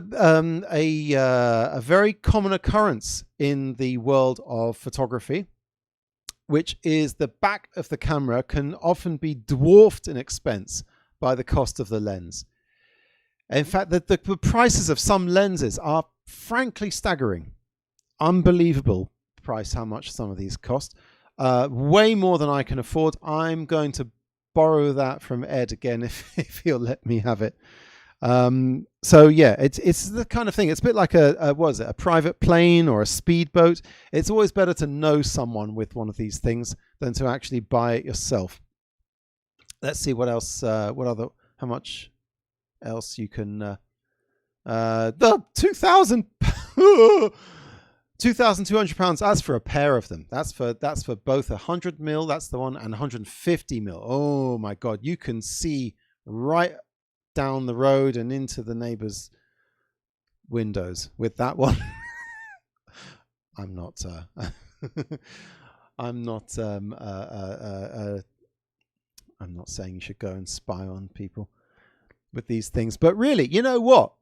very common occurrence in the world of photography, which is the back of the camera can often be dwarfed in expense by the cost of the lens. In fact, the prices of some lenses are frankly staggering. Unbelievable price how much some of these cost. Way more than I can afford. I'm going to borrow that from Ed again if he'll let me have it. So yeah, it's the kind of thing. It's a bit like a private plane or a speedboat. It's always better to know someone with one of these things than to actually buy it yourself. Let's see what else. How much else you can? The £2,200. That's for a pair of them. That's for both 100mm. That's the one, and 150mm. Oh my God, you can see right down the road and into the neighbor's windows with that one. I'm not saying you should go and spy on people with these things, but really, you know what?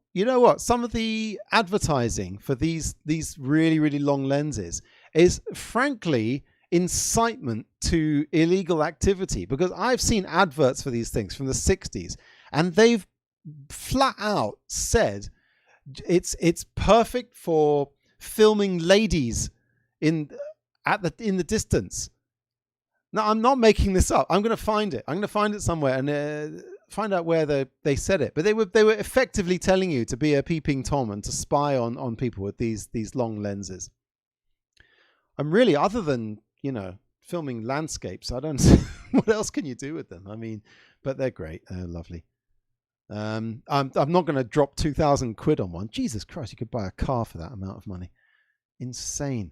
Some of the advertising for these really, really long lenses is frankly incitement to illegal activity, because I've seen adverts for these things from the 60s, and they've flat out said it's perfect for filming ladies in the distance. Now, I'm not making this up. I'm going to find it. I'm going to find it somewhere and find out where they said it. But they were effectively telling you to be a peeping Tom and to spy on people with these long lenses. I'm really, other than filming landscapes, I don't see what else can you do with them. I mean, but they're great. They're lovely. I'm not going to drop 2,000 quid on one. Jesus Christ, you could buy a car for that amount of money. Insane.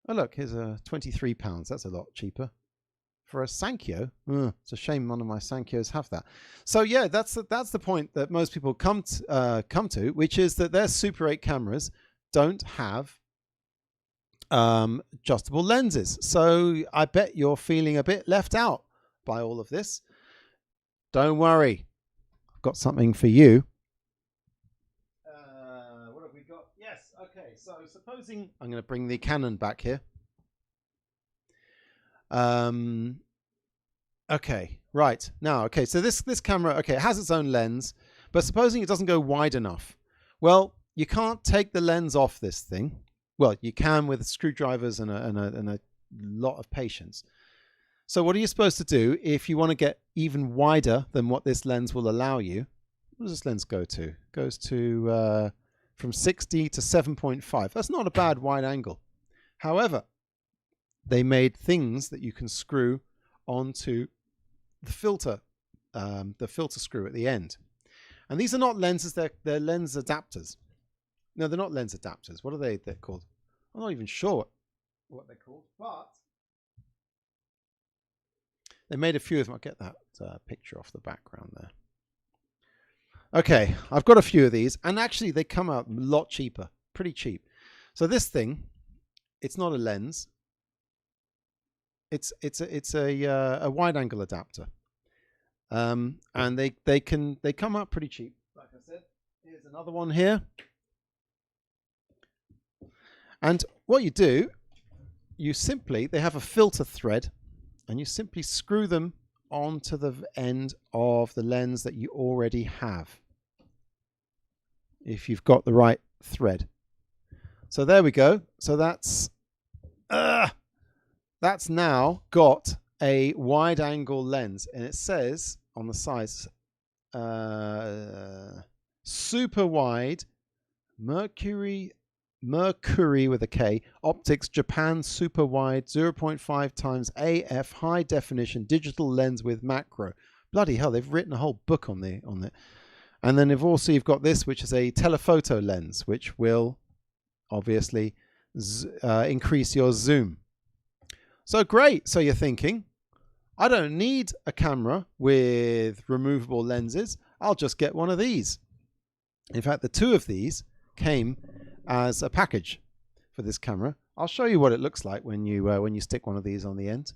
Oh look, here's a £23. That's a lot cheaper. For a Sankyo, it's a shame none of my Sankyos have that. So yeah, that's the point that most people come to, which is that their Super 8 cameras don't have adjustable lenses. So I bet you're feeling a bit left out by all of this. Don't worry, I've got something for you. What have we got? Yes, okay. So supposing I'm going to bring the Canon back here. Okay, right. Now, okay, so this camera, okay, it has its own lens, but supposing it doesn't go wide enough. Well, you can't take the lens off this thing. Well, you can with screwdrivers and a lot of patience. So what are you supposed to do if you want to get even wider than what this lens will allow you? What does this lens go to? It goes to from 60 to 7.5. That's not a bad wide angle. However, they made things that you can screw onto the filter screw at the end. And these are not lenses, they're lens adapters. No, they're not lens adapters. What are they're called? I'm not even sure what they're called, but they made a few of them. I'll get that picture off the background there. Okay, I've got a few of these, and actually they come out a lot cheaper, pretty cheap. So this thing, it's not a lens. It's a wide angle adapter, and they come out pretty cheap. Like I said, here's another one here. And what you do, they have a filter thread, and you simply screw them onto the end of the lens that you already have, if you've got the right thread. So there we go. So that's now got a wide angle lens, and it says on the sides super wide Mercury with a K optics Japan super wide 0.5 times AF high definition digital lens with macro. Bloody hell, they've written a whole book on it. And then you've got this, which is a telephoto lens, which will obviously increase your zoom. So great. So you're thinking, I don't need a camera with removable lenses. I'll just get one of these. In fact, the two of these came as a package for this camera. I'll show you what it looks like when you stick one of these on the end.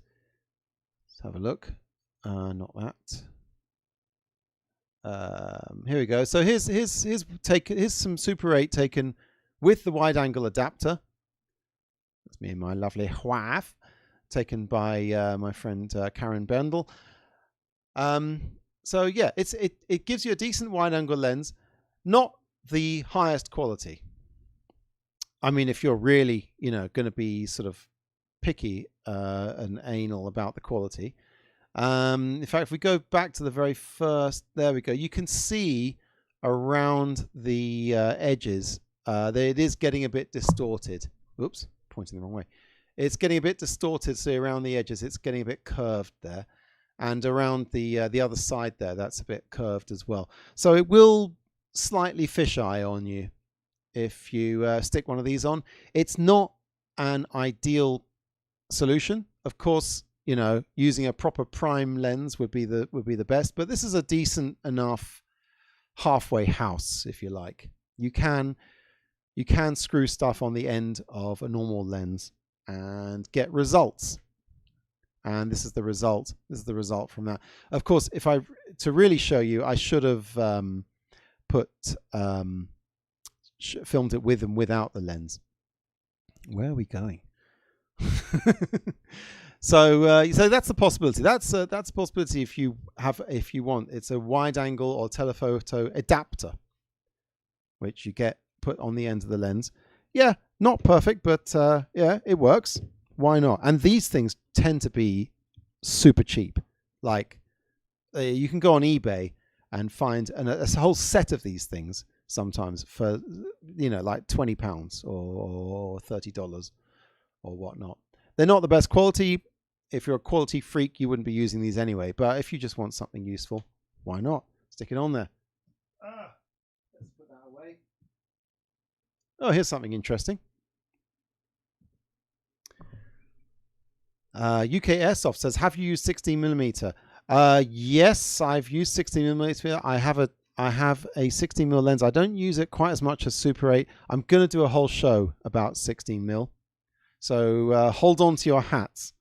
Let's have a look. Not that. Here we go. So here's some Super 8 taken with the wide angle adapter. That's me and my lovely wife, taken by my friend Karen Bendel. So yeah, it gives you a decent wide angle lens, not the highest quality. I mean, if you're really going to be sort of picky and anal about the quality. In fact, if we go back to the very first, there we go. You can see around the edges, it is getting a bit distorted. Oops, pointing the wrong way. It's getting a bit distorted, so around the edges, it's getting a bit curved there. And around the other side there, that's a bit curved as well. So it will slightly fisheye on you if you stick one of these on. It's not an ideal solution. Of course, using a proper prime lens would be the best, but this is a decent enough halfway house, if you like. You can screw stuff on the end of a normal lens and get results. And this is the result. This is the result from that. Of course, to really show you, I should have filmed it with and without the lens. Where are we going? So that's a possibility. That's a possibility if you want. It's a wide angle or telephoto adapter, which you get put on the end of the lens. Yeah, not perfect, but yeah, it works. Why not? And these things tend to be super cheap. Like you can go on eBay and find a whole set of these things sometimes for like £20 or $30 or whatnot. They're not the best quality. If you're a quality freak, you wouldn't be using these anyway. But if you just want something useful, why not? Stick it on there. Let's put that away. Oh, here's something interesting. UK Airsoft says, have you used 16mm? Yes, I've used 16mm. I have a 16mm lens. I don't use it quite as much as Super 8. I'm going to do a whole show about 16mm. So hold on to your hats.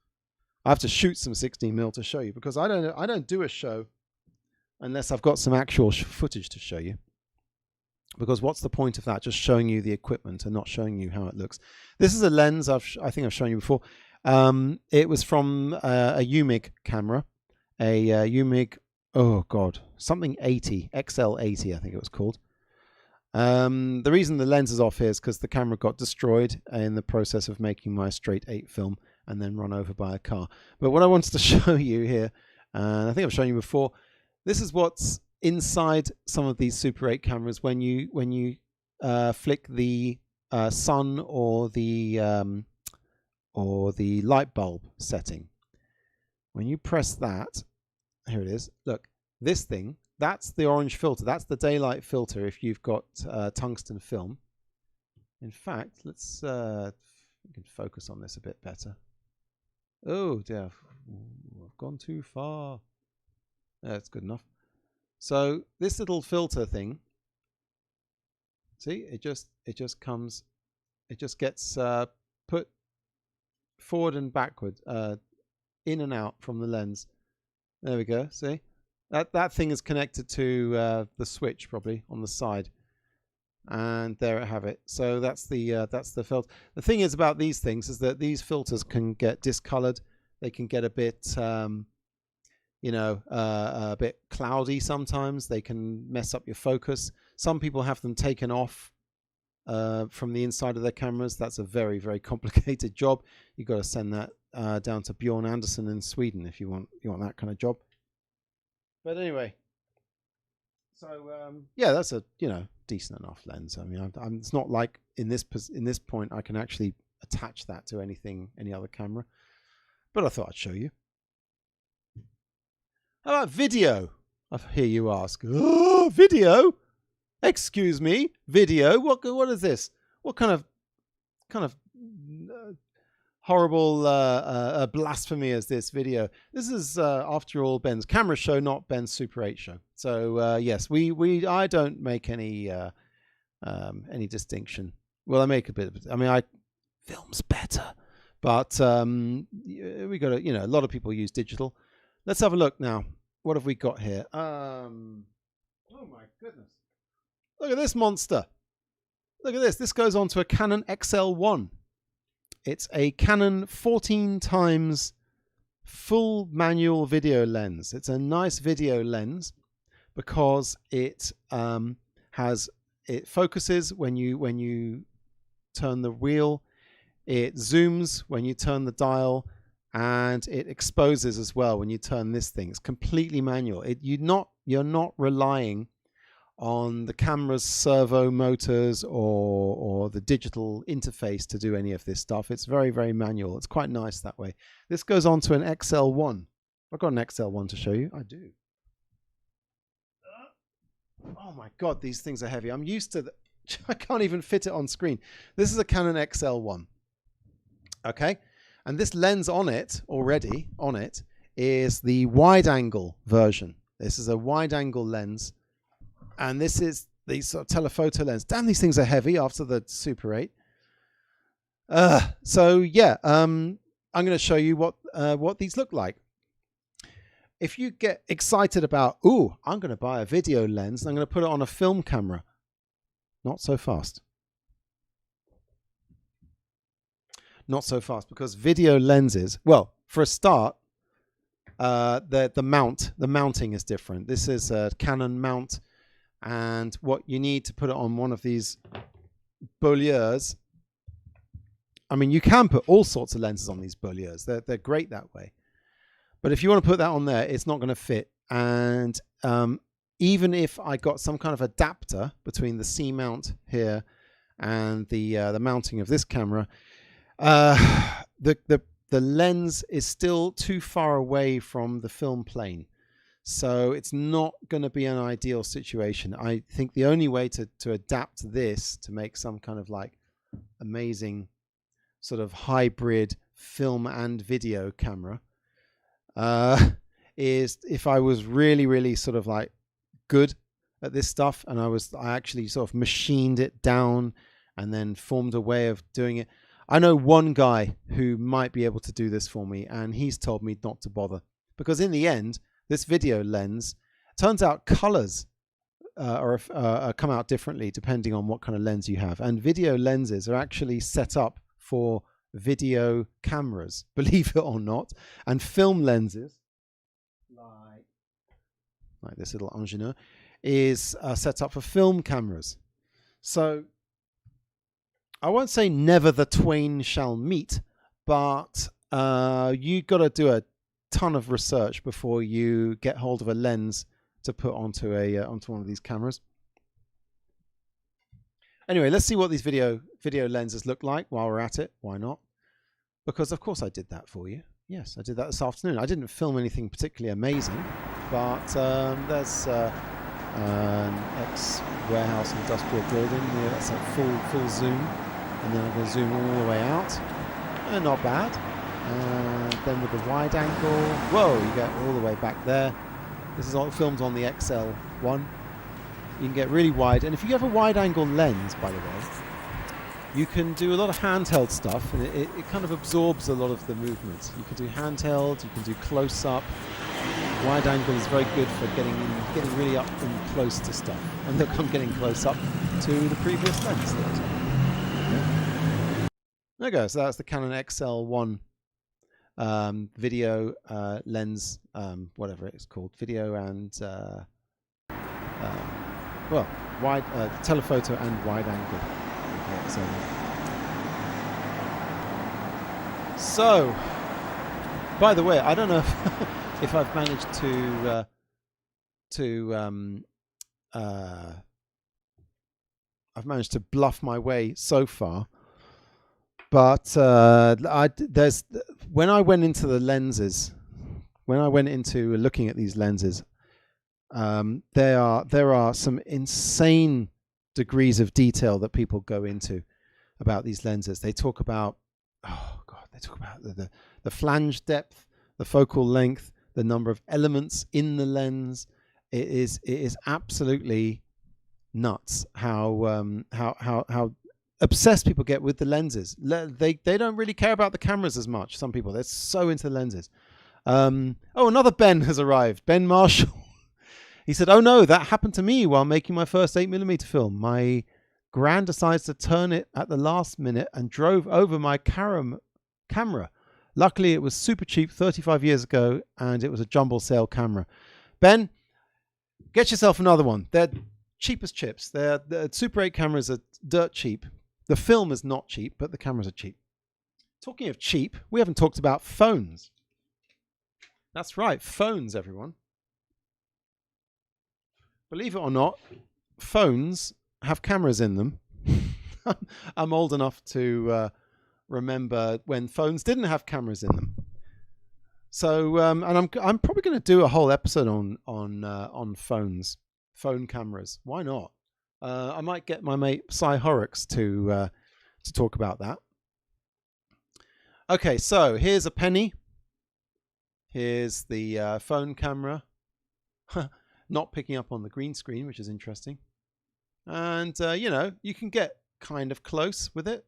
I have to shoot some 16mm to show you, because I don't do a show unless I've got some actual footage to show you. Because what's the point of that? Just showing you the equipment and not showing you how it looks. This is a lens I think I've shown you before. It was from a UMIG camera, a UMIG, oh god, something 80, XL80 I think it was called. The reason the lens is off here is because the camera got destroyed in the process of making my straight 8 film and then run over by a car. But what I wanted to show you here, and I think I've shown you before, this is what's inside some of these Super 8 cameras when you flick the sun or the light bulb setting. When you press that, here it is. Look, this thing, that's the orange filter. That's the daylight filter if you've got tungsten film. In fact, let's we can focus on this a bit better. Oh dear, I've gone too far. That's good enough. So this little filter thing, see, it just gets put forward and backward, in and out from the lens. There we go. See, that thing is connected to the switch probably on the side, and there I have it. So that's the filter. The thing is about these things is that these filters can get discolored. They can get a bit a bit cloudy sometimes. They can mess up your focus. Some people have them taken off from the inside of their cameras. That's a very, very complicated job. You've got to send that down to Bjorn Anderson in Sweden if you want that kind of job. But anyway, so yeah, that's a decent enough lens. I mean, it's not like in this point I can actually attach that to any other camera, but I thought I'd show you. How about video? I hear you ask. Oh, video? Excuse me, video? What is this? What kind of horrible blasphemy is this video? This is after all Ben's camera show, not Ben's Super 8 show. So yes, I don't make any distinction. Well, I make a bit of it. I mean, film's better, but we got to, a lot of people use digital. Let's have a look now. What have we got here? Oh my goodness. Look at this monster. Look at this. This goes on to a Canon XL1. It's a Canon 14 times full manual video lens. It's a nice video lens because it focuses when you turn the wheel. It zooms when you turn the dial, and it exposes as well when you turn this thing. It's completely manual. You're not relying on the camera's servo motors or the digital interface to do any of this stuff. It's very, very manual. It's quite nice that way. This goes on to an XL1. I've got an XL1 to show you. I do. Oh my God, these things are heavy. I'm used to I can't even fit it on screen. This is a Canon XL1. Okay. And this lens on it is the wide angle version. This is a wide angle lens. And this is the sort of telephoto lens. Damn, these things are heavy after the Super 8. So yeah, I'm going to show you what these look like. If you get excited about, ooh, I'm going to buy a video lens and I'm going to put it on a film camera. Not so fast. Not so fast, because video lenses, well, for a start, the mounting is different. This is a Canon mount. And what you need to put it on one of these Bolex. I mean, you can put all sorts of lenses on these Bolex. They're great that way. But if you want to put that on there, it's not going to fit. And even if I got some kind of adapter between the C mount here and the mounting of this camera, the lens is still too far away from the film plane. So it's not going to be an ideal situation. I think the only way to adapt this to make some kind of like amazing sort of hybrid film and video camera is if I was really, really sort of like good at this stuff, and I actually sort of machined it down and then formed a way of doing it. I know one guy who might be able to do this for me, and he's told me not to bother, because in the end, this video lens, turns out colors come out differently depending on what kind of lens you have. And video lenses are actually set up for video cameras, believe it or not. And film lenses, like this little ingénieur, is set up for film cameras. So I won't say never the twain shall meet, but you got to do a ton of research before you get hold of a lens to put onto one of these cameras. Anyway, let's see what these video lenses look like while we're at it. Why not? Because of course I did that for you. Yes, I did that this afternoon. I didn't film anything particularly amazing, but there's an ex-warehouse industrial building. Yeah, that's a full zoom, and then I'm going to zoom all the way out. Not bad. Then with the wide angle, whoa, you get all the way back there. This is all filmed on the XL1. You can get really wide, and if you have a wide angle lens, by the way, you can do a lot of handheld stuff, and it kind of absorbs a lot of the movements. You can do handheld, you can do close up. Wide angle is very good for getting really up and close to stuff. And look, I'm getting close up to the previous lens. Yeah. There you go. So that's the Canon XL1 video lens, whatever it's called, video and well, wide telephoto and wide angle. So By the way, I don't know if I've managed I've managed to bluff my way so far, but when I went into the lenses, when I went into looking at these lenses, there are some insane degrees of detail that people go into about these lenses. They talk about the flange depth, the focal length, the number of elements in the lens. It is absolutely nuts how obsessed people get with the lenses. They don't really care about the cameras as much. Some people, they're so into the lenses. Another Ben has arrived. Ben Marshall. He said, "Oh no, that happened to me while making my first 8mm film. My gran decides to turn it at the last minute and drove over my camera. Luckily, it was super cheap 35 years ago, and it was a jumble sale camera." Ben, get yourself another one. They're cheap as chips. The Super 8 cameras are dirt cheap. The film is not cheap, but the cameras are cheap. Talking of cheap, we haven't talked about phones. That's right, phones, everyone. Believe it or not, phones have cameras in them. I'm old enough to remember when phones didn't have cameras in them. So, and I'm probably going to do a whole episode on phones, phone cameras. Why not? I might get my mate Cy Horrocks to talk about that. Okay, so here's a penny. Here's the phone camera. Not picking up on the green screen, which is interesting. And, you can get kind of close with it.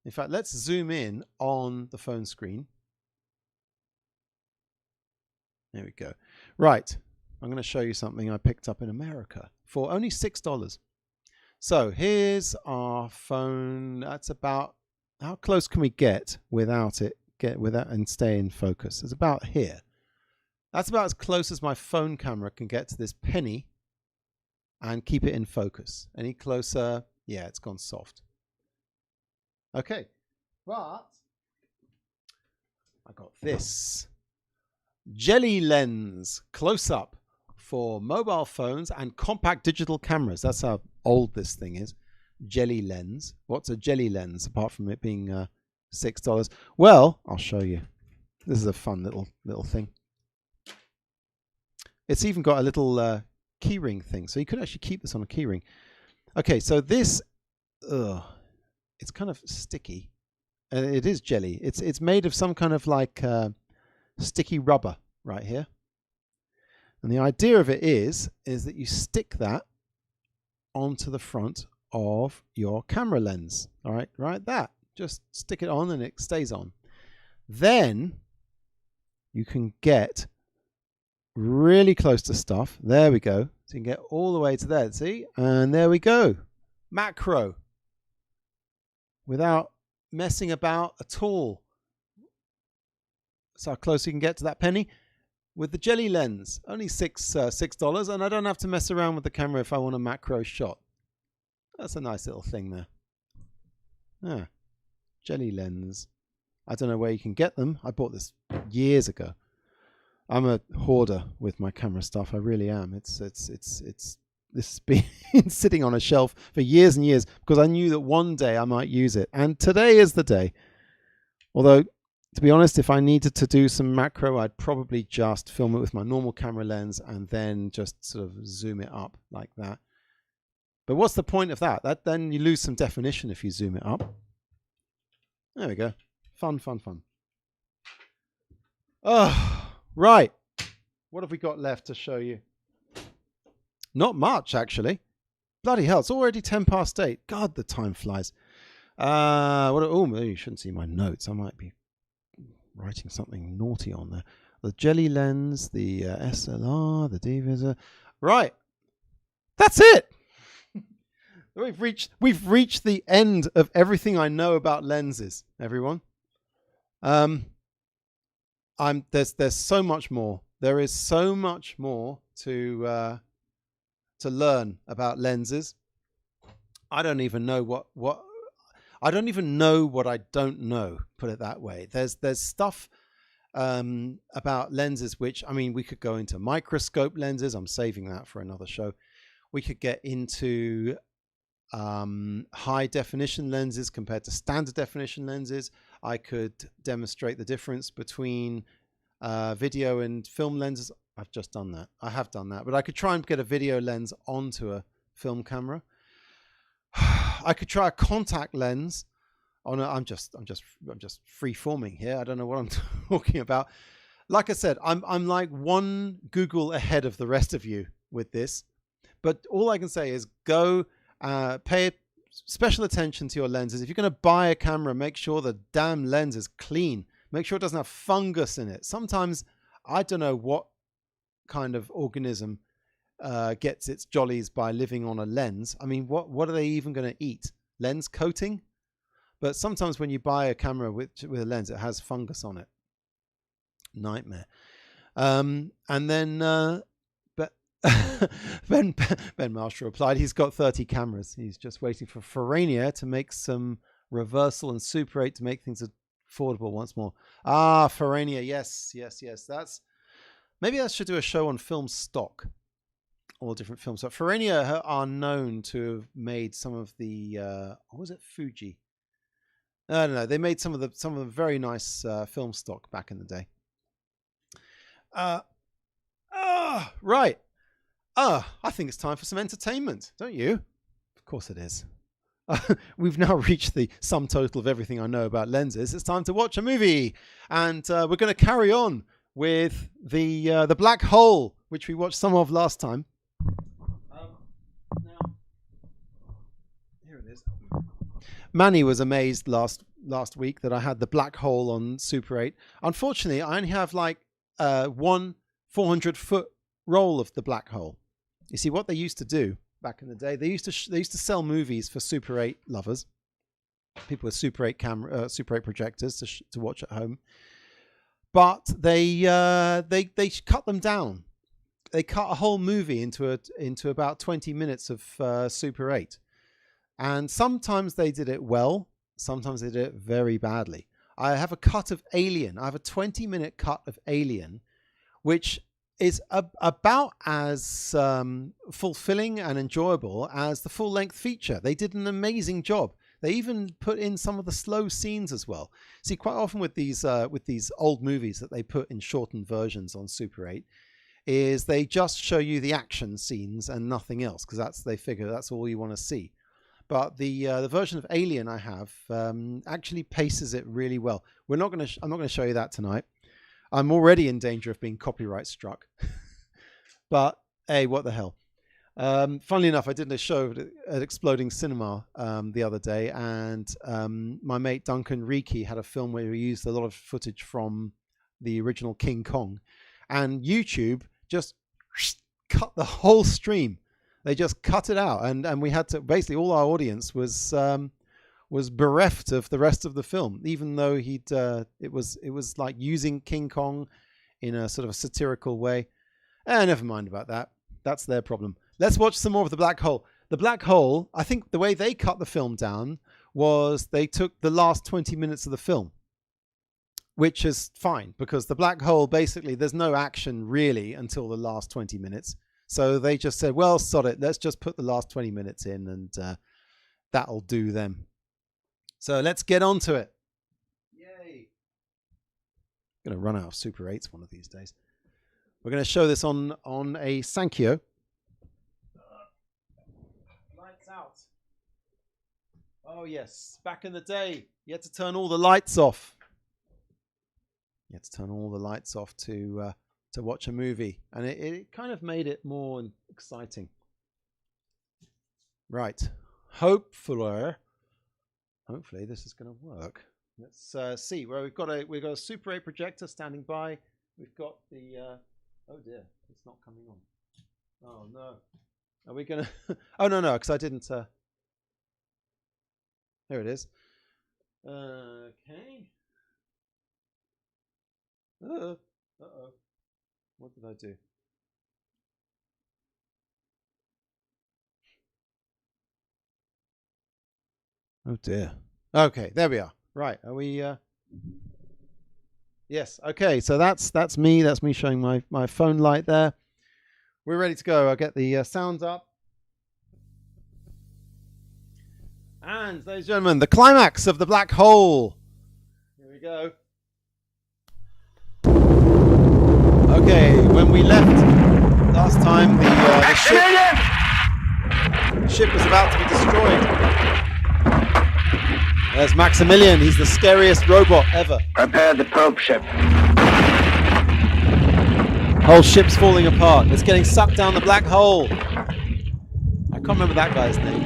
In fact, let's zoom in on the phone screen. There we go. Right. I'm going to show you something I picked up in America for only $6. So here's our phone. That's about, how close can we get without and stay in focus? It's about here. That's about as close as my phone camera can get to this penny and keep it in focus. Any closer? Yeah, it's gone soft. Okay, but I got this Jelly Lens close up for mobile phones and compact digital cameras. That's how old this thing is. Jelly Lens. What's a Jelly Lens apart from it being $6? Well, I'll show you. This is a fun little thing. It's even got a little keyring thing, so you could actually keep this on a keyring. Okay, so this, it's kind of sticky. It is jelly. It's made of some kind of like sticky rubber right here. And the idea of it is that you stick that onto the front of your camera lens. All right, right, that. Just stick it on and it stays on. Then you can get really close to stuff. There we go. So you can get all the way to there, see? And there we go. Macro. Without messing about at all. That's how close you can get to that penny with the Jelly Lens. Only $6, and I don't have to mess around with the camera if I want a macro shot. That's a nice little thing there. Yeah. Jelly Lens. I don't know where you can get them. I bought this years ago. I'm a hoarder with my camera stuff. I really am. This has been sitting on a shelf for years and years because I knew that one day I might use it. And today is the day. Although, to be honest, if I needed to do some macro, I'd probably just film it with my normal camera lens and then just sort of zoom it up like that. But what's the point of that? Then you lose some definition if you zoom it up. There we go. Fun, fun, fun. Oh. Right, what have we got left to show you? Not much, actually. Bloody hell, it's already 8:10. God, the time flies. You shouldn't see my notes. I might be writing something naughty on there. The Jelly Lens, the SLR, the D-Visor. Right, that's it. We've reached the end of everything I know about lenses, everyone. There's so much more. There is so much more to learn about lenses. I don't even know what I don't even know what I don't know. Put it that way. There's stuff about lenses, which, I mean, we could go into microscope lenses. I'm saving that for another show. We could get into high definition lenses compared to standard definition lenses. I could demonstrate the difference between video and film lenses. I've just done that. I have done that, but I could try and get a video lens onto a film camera. I could try a contact lens on I'm just free forming here. I don't know what I'm talking about. Like I said, I'm like one Google ahead of the rest of you with this, but all I can say is go pay special attention to your lenses. If you're going to buy a camera, make sure the damn lens is clean. Make sure it doesn't have fungus in it. Sometimes, I don't know what kind of organism gets its jollies by living on a lens. I mean, what are they even going to eat? Lens coating? But sometimes when you buy a camera with a lens, it has fungus on it. Nightmare. And then but Ben Marshall replied, he's got 30 cameras. He's just waiting for Forania to make some reversal and Super 8 to make things affordable once more. Ah, Forania, yes. That's maybe I should do a show on film stock, all different films. So Forania are known to have made some of the what was it, Fuji? I don't know. They made some of the very nice film stock back in the day. Right. I think it's time for some entertainment, don't you? Of course it is. We've now reached the sum total of everything I know about lenses. It's time to watch a movie, and we're going to carry on with the Black Hole, which we watched some of last time. Now, here it is. Manny was amazed last week that I had the Black Hole on Super 8. Unfortunately, I only have like one 400-foot roll of the Black Hole. You see, what they used to do back in the day, they used to sell movies for Super 8 lovers, people with Super 8 projectors to watch at home. But they cut them down. They cut a whole movie into about 20 minutes of Super 8. And sometimes they did it well, sometimes they did it very badly. I have a cut of Alien. I have a 20-minute cut of Alien, which is about as fulfilling and enjoyable as the full-length feature. They did an amazing job. They even put in some of the slow scenes as well. See, quite often with these old movies that they put in shortened versions on Super 8, is they just show you the action scenes and nothing else, because they figure that's all you want to see. But the version of Alien I have actually paces it really well. I'm not going to show you that tonight. I'm already in danger of being copyright struck. But hey, what the hell? Funnily enough, I did a show at Exploding Cinema the other day, and my mate Duncan Reiki had a film where we used a lot of footage from the original King Kong, and YouTube just cut the whole stream. They just cut it out, and we had to basically, all our audience was bereft of the rest of the film, even though it was like using King Kong in a sort of a satirical way. Never mind about that. That's their problem. Let's watch some more of The Black Hole. The Black Hole, I think the way they cut the film down was they took the last 20 minutes of the film, which is fine, because The Black Hole, basically, there's no action really until the last 20 minutes. So they just said, well, sod it. Let's just put the last 20 minutes in, and that'll do them. So let's get on to it. Yay. I'm going to run out of Super 8s one of these days. We're going to show this on a Sankyo. Lights out. Oh, yes. Back in the day, you had to turn all the lights off. You had to turn all the lights off to watch a movie. And it kind of made it more exciting. Right. Hopefully this is going to work. Let's see. Well, we've got a Super 8 projector standing by. We've got the oh dear, it's not coming on. Oh no. Are we gonna oh no, because I didn't here it is. Okay. Uh-oh. What did I do? Oh dear. Okay, there we are. Right, are we Yes. Okay. So that's me. That's me showing my phone light there. We're ready to go. I'll get the sounds up. And ladies and gentlemen, the climax of the black hole. Here we go. Okay. When we left last time, the ship was about to be destroyed. There's Maximilian. He's the scariest robot ever. Prepare the probe ship. Whole ship's falling apart. It's getting sucked down the black hole. I can't remember that guy's name.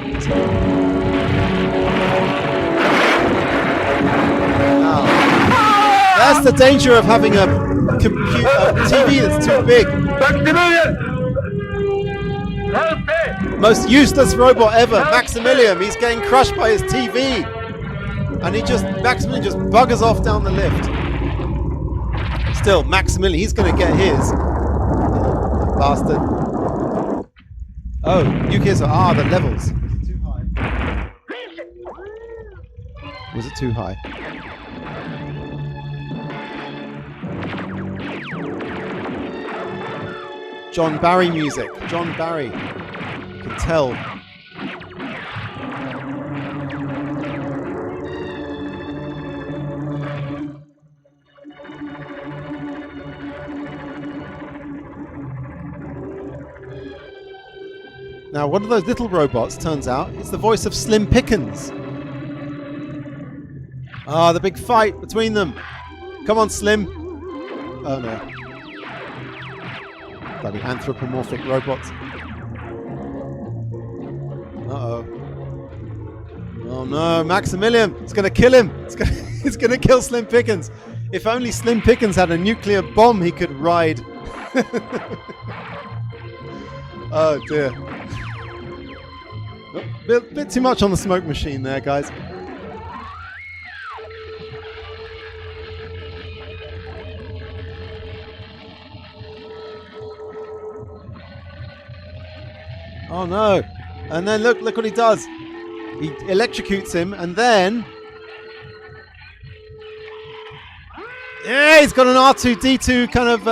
Now, that's the danger of having a TV that's too big. Maximilian! Help me! Most useless robot ever, Maximilian. He's getting crushed by his TV. And Maximilian just buggers off down the lift. Still, Maximilian, he's going to get his. Bastard. Oh, nuclears the levels. Too high. Was it too high? John Barry music. John Barry. You can tell. Now, one of those little robots, turns out, it's the voice of Slim Pickens. Ah, the big fight between them. Come on, Slim. Oh, no. Bloody anthropomorphic robots. Uh-oh. Oh, no. Maximilian. It's going to kill him. It's going to kill Slim Pickens. If only Slim Pickens had a nuclear bomb he could ride. Oh, dear. Bit too much on the smoke machine there, guys. Oh no. And then look what he does. He electrocutes him and then... Yeah, he's got an R2-D2 kind of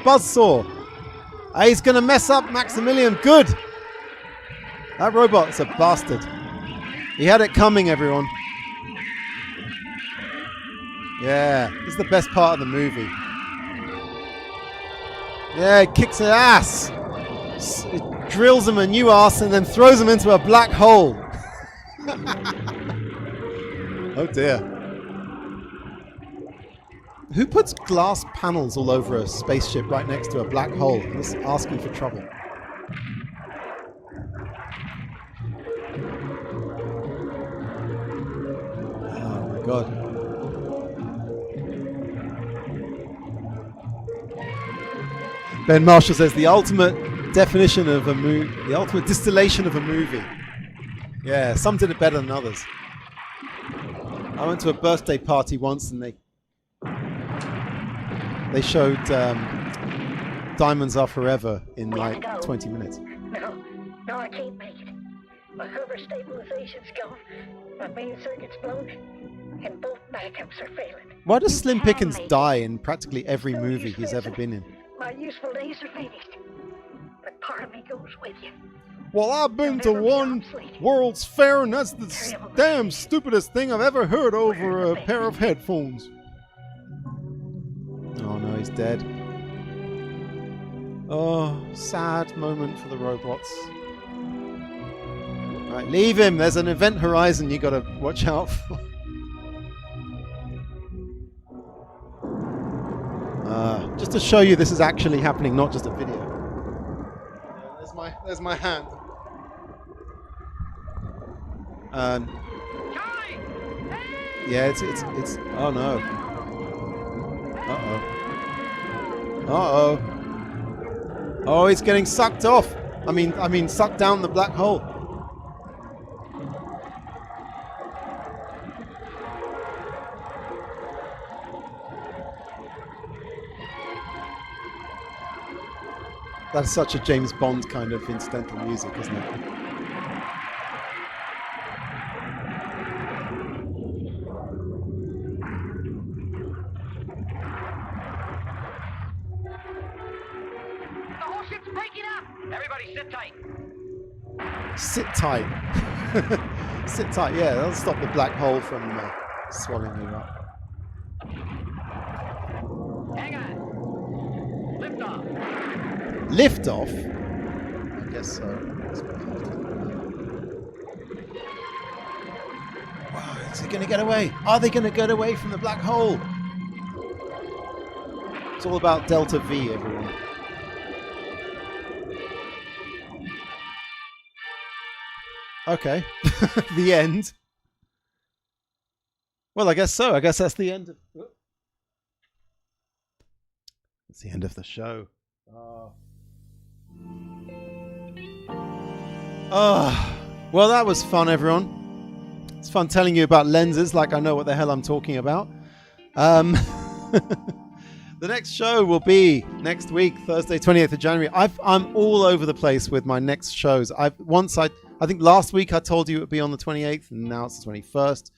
buzzsaw. He's going to mess up Maximilian. Good. That robot's a bastard. He had it coming, everyone. Yeah, this is the best part of the movie. Yeah, it kicks his ass. It drills him a new ass and then throws him into a black hole. Oh dear. Who puts glass panels all over a spaceship right next to a black hole? That's asking for trouble. God. Ben Marshall says the ultimate definition of a movie, the ultimate distillation of a movie. Yeah, some did it better than others. I went to a birthday party once and they showed Diamonds Are Forever in like 20 minutes. No, I can't make it. My hover stabilization's gone, my main circuit's blown, and both backups are failing. Why does Slim Pickens die in practically every movie he's ever been in? My useful days are finished, but part of me goes with you. Well, I've been to one World's Fair, and that's the damn stupidest thing I've ever heard over a pair of headphones. Oh no, he's dead. Oh, sad moment for the robots. Right, leave him. There's an event horizon you got to watch out for. Just to show you this is actually happening, not just a video. There's my hand. Yeah, it's oh no. Uh-oh. Oh, he's getting sucked off. I mean sucked down the black hole. That's such a James Bond kind of incidental music, isn't it? Sit tight. Sit tight, yeah, that'll stop the black hole from swallowing you up. Hang on. Lift off. Lift off? I guess so. Wow, is it going to get away? Are they going to get away from the black hole? It's all about Delta V, everyone. Okay. The end. Well, I guess so. I guess that's the end of... It's the end of the show. Well, that was fun, everyone. It's fun telling you about lenses like I know what the hell I'm talking about. The next show will be next week, Thursday, 28th of January. I'm all over the place with my next shows. I think last week I told you it would be on the 28th, and now it's the 21st.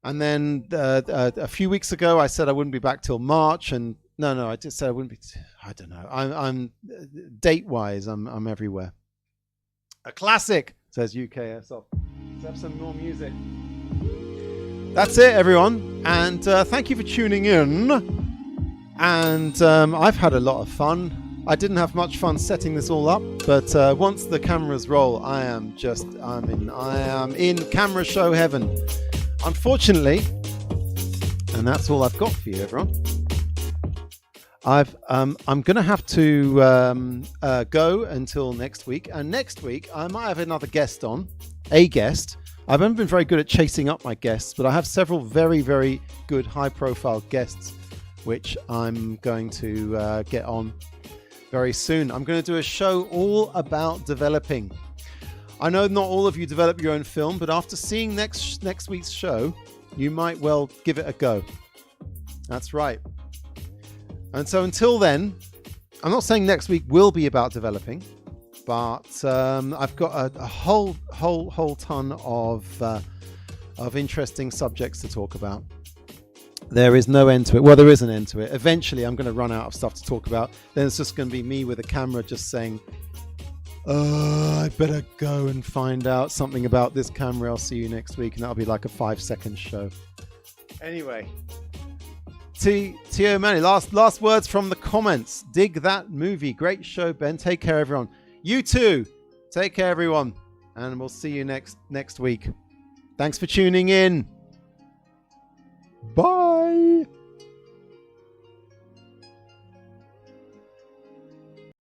And then a few weeks ago I said I wouldn't be back till March, and no, I just said I wouldn't be. I don't know. I'm date-wise, I'm everywhere. A classic, says UKSL. Let's have some more music. That's it, everyone, and thank you for tuning in. And I've had a lot of fun. I didn't have much fun setting this all up, but once the cameras roll, I am in camera show heaven. Unfortunately, and that's all I've got for you, everyone. I'm going to have to go until next week, and next week I might have another guest on, a guest. I haven't been very good at chasing up my guests, but I have several very, very good high-profile guests which I'm going to get on very soon. I'm going to do a show all about developing. I know not all of you develop your own film, but after seeing next week's show, you might well give it a go. That's right. And so until then, I'm not saying next week will be about developing, but I've got a whole ton of interesting subjects to talk about. There is no end to it. Well, there is an end to it. Eventually, I'm going to run out of stuff to talk about. Then it's just going to be me with a camera just saying, I better go and find out something about this camera. I'll see you next week. And that'll be like a 5-second show. Anyway. Tio Manny, last words from the comments. Dig that movie. Great show, Ben. Take care, everyone. You too. Take care, everyone. And we'll see you next week. Thanks for tuning in. Bye.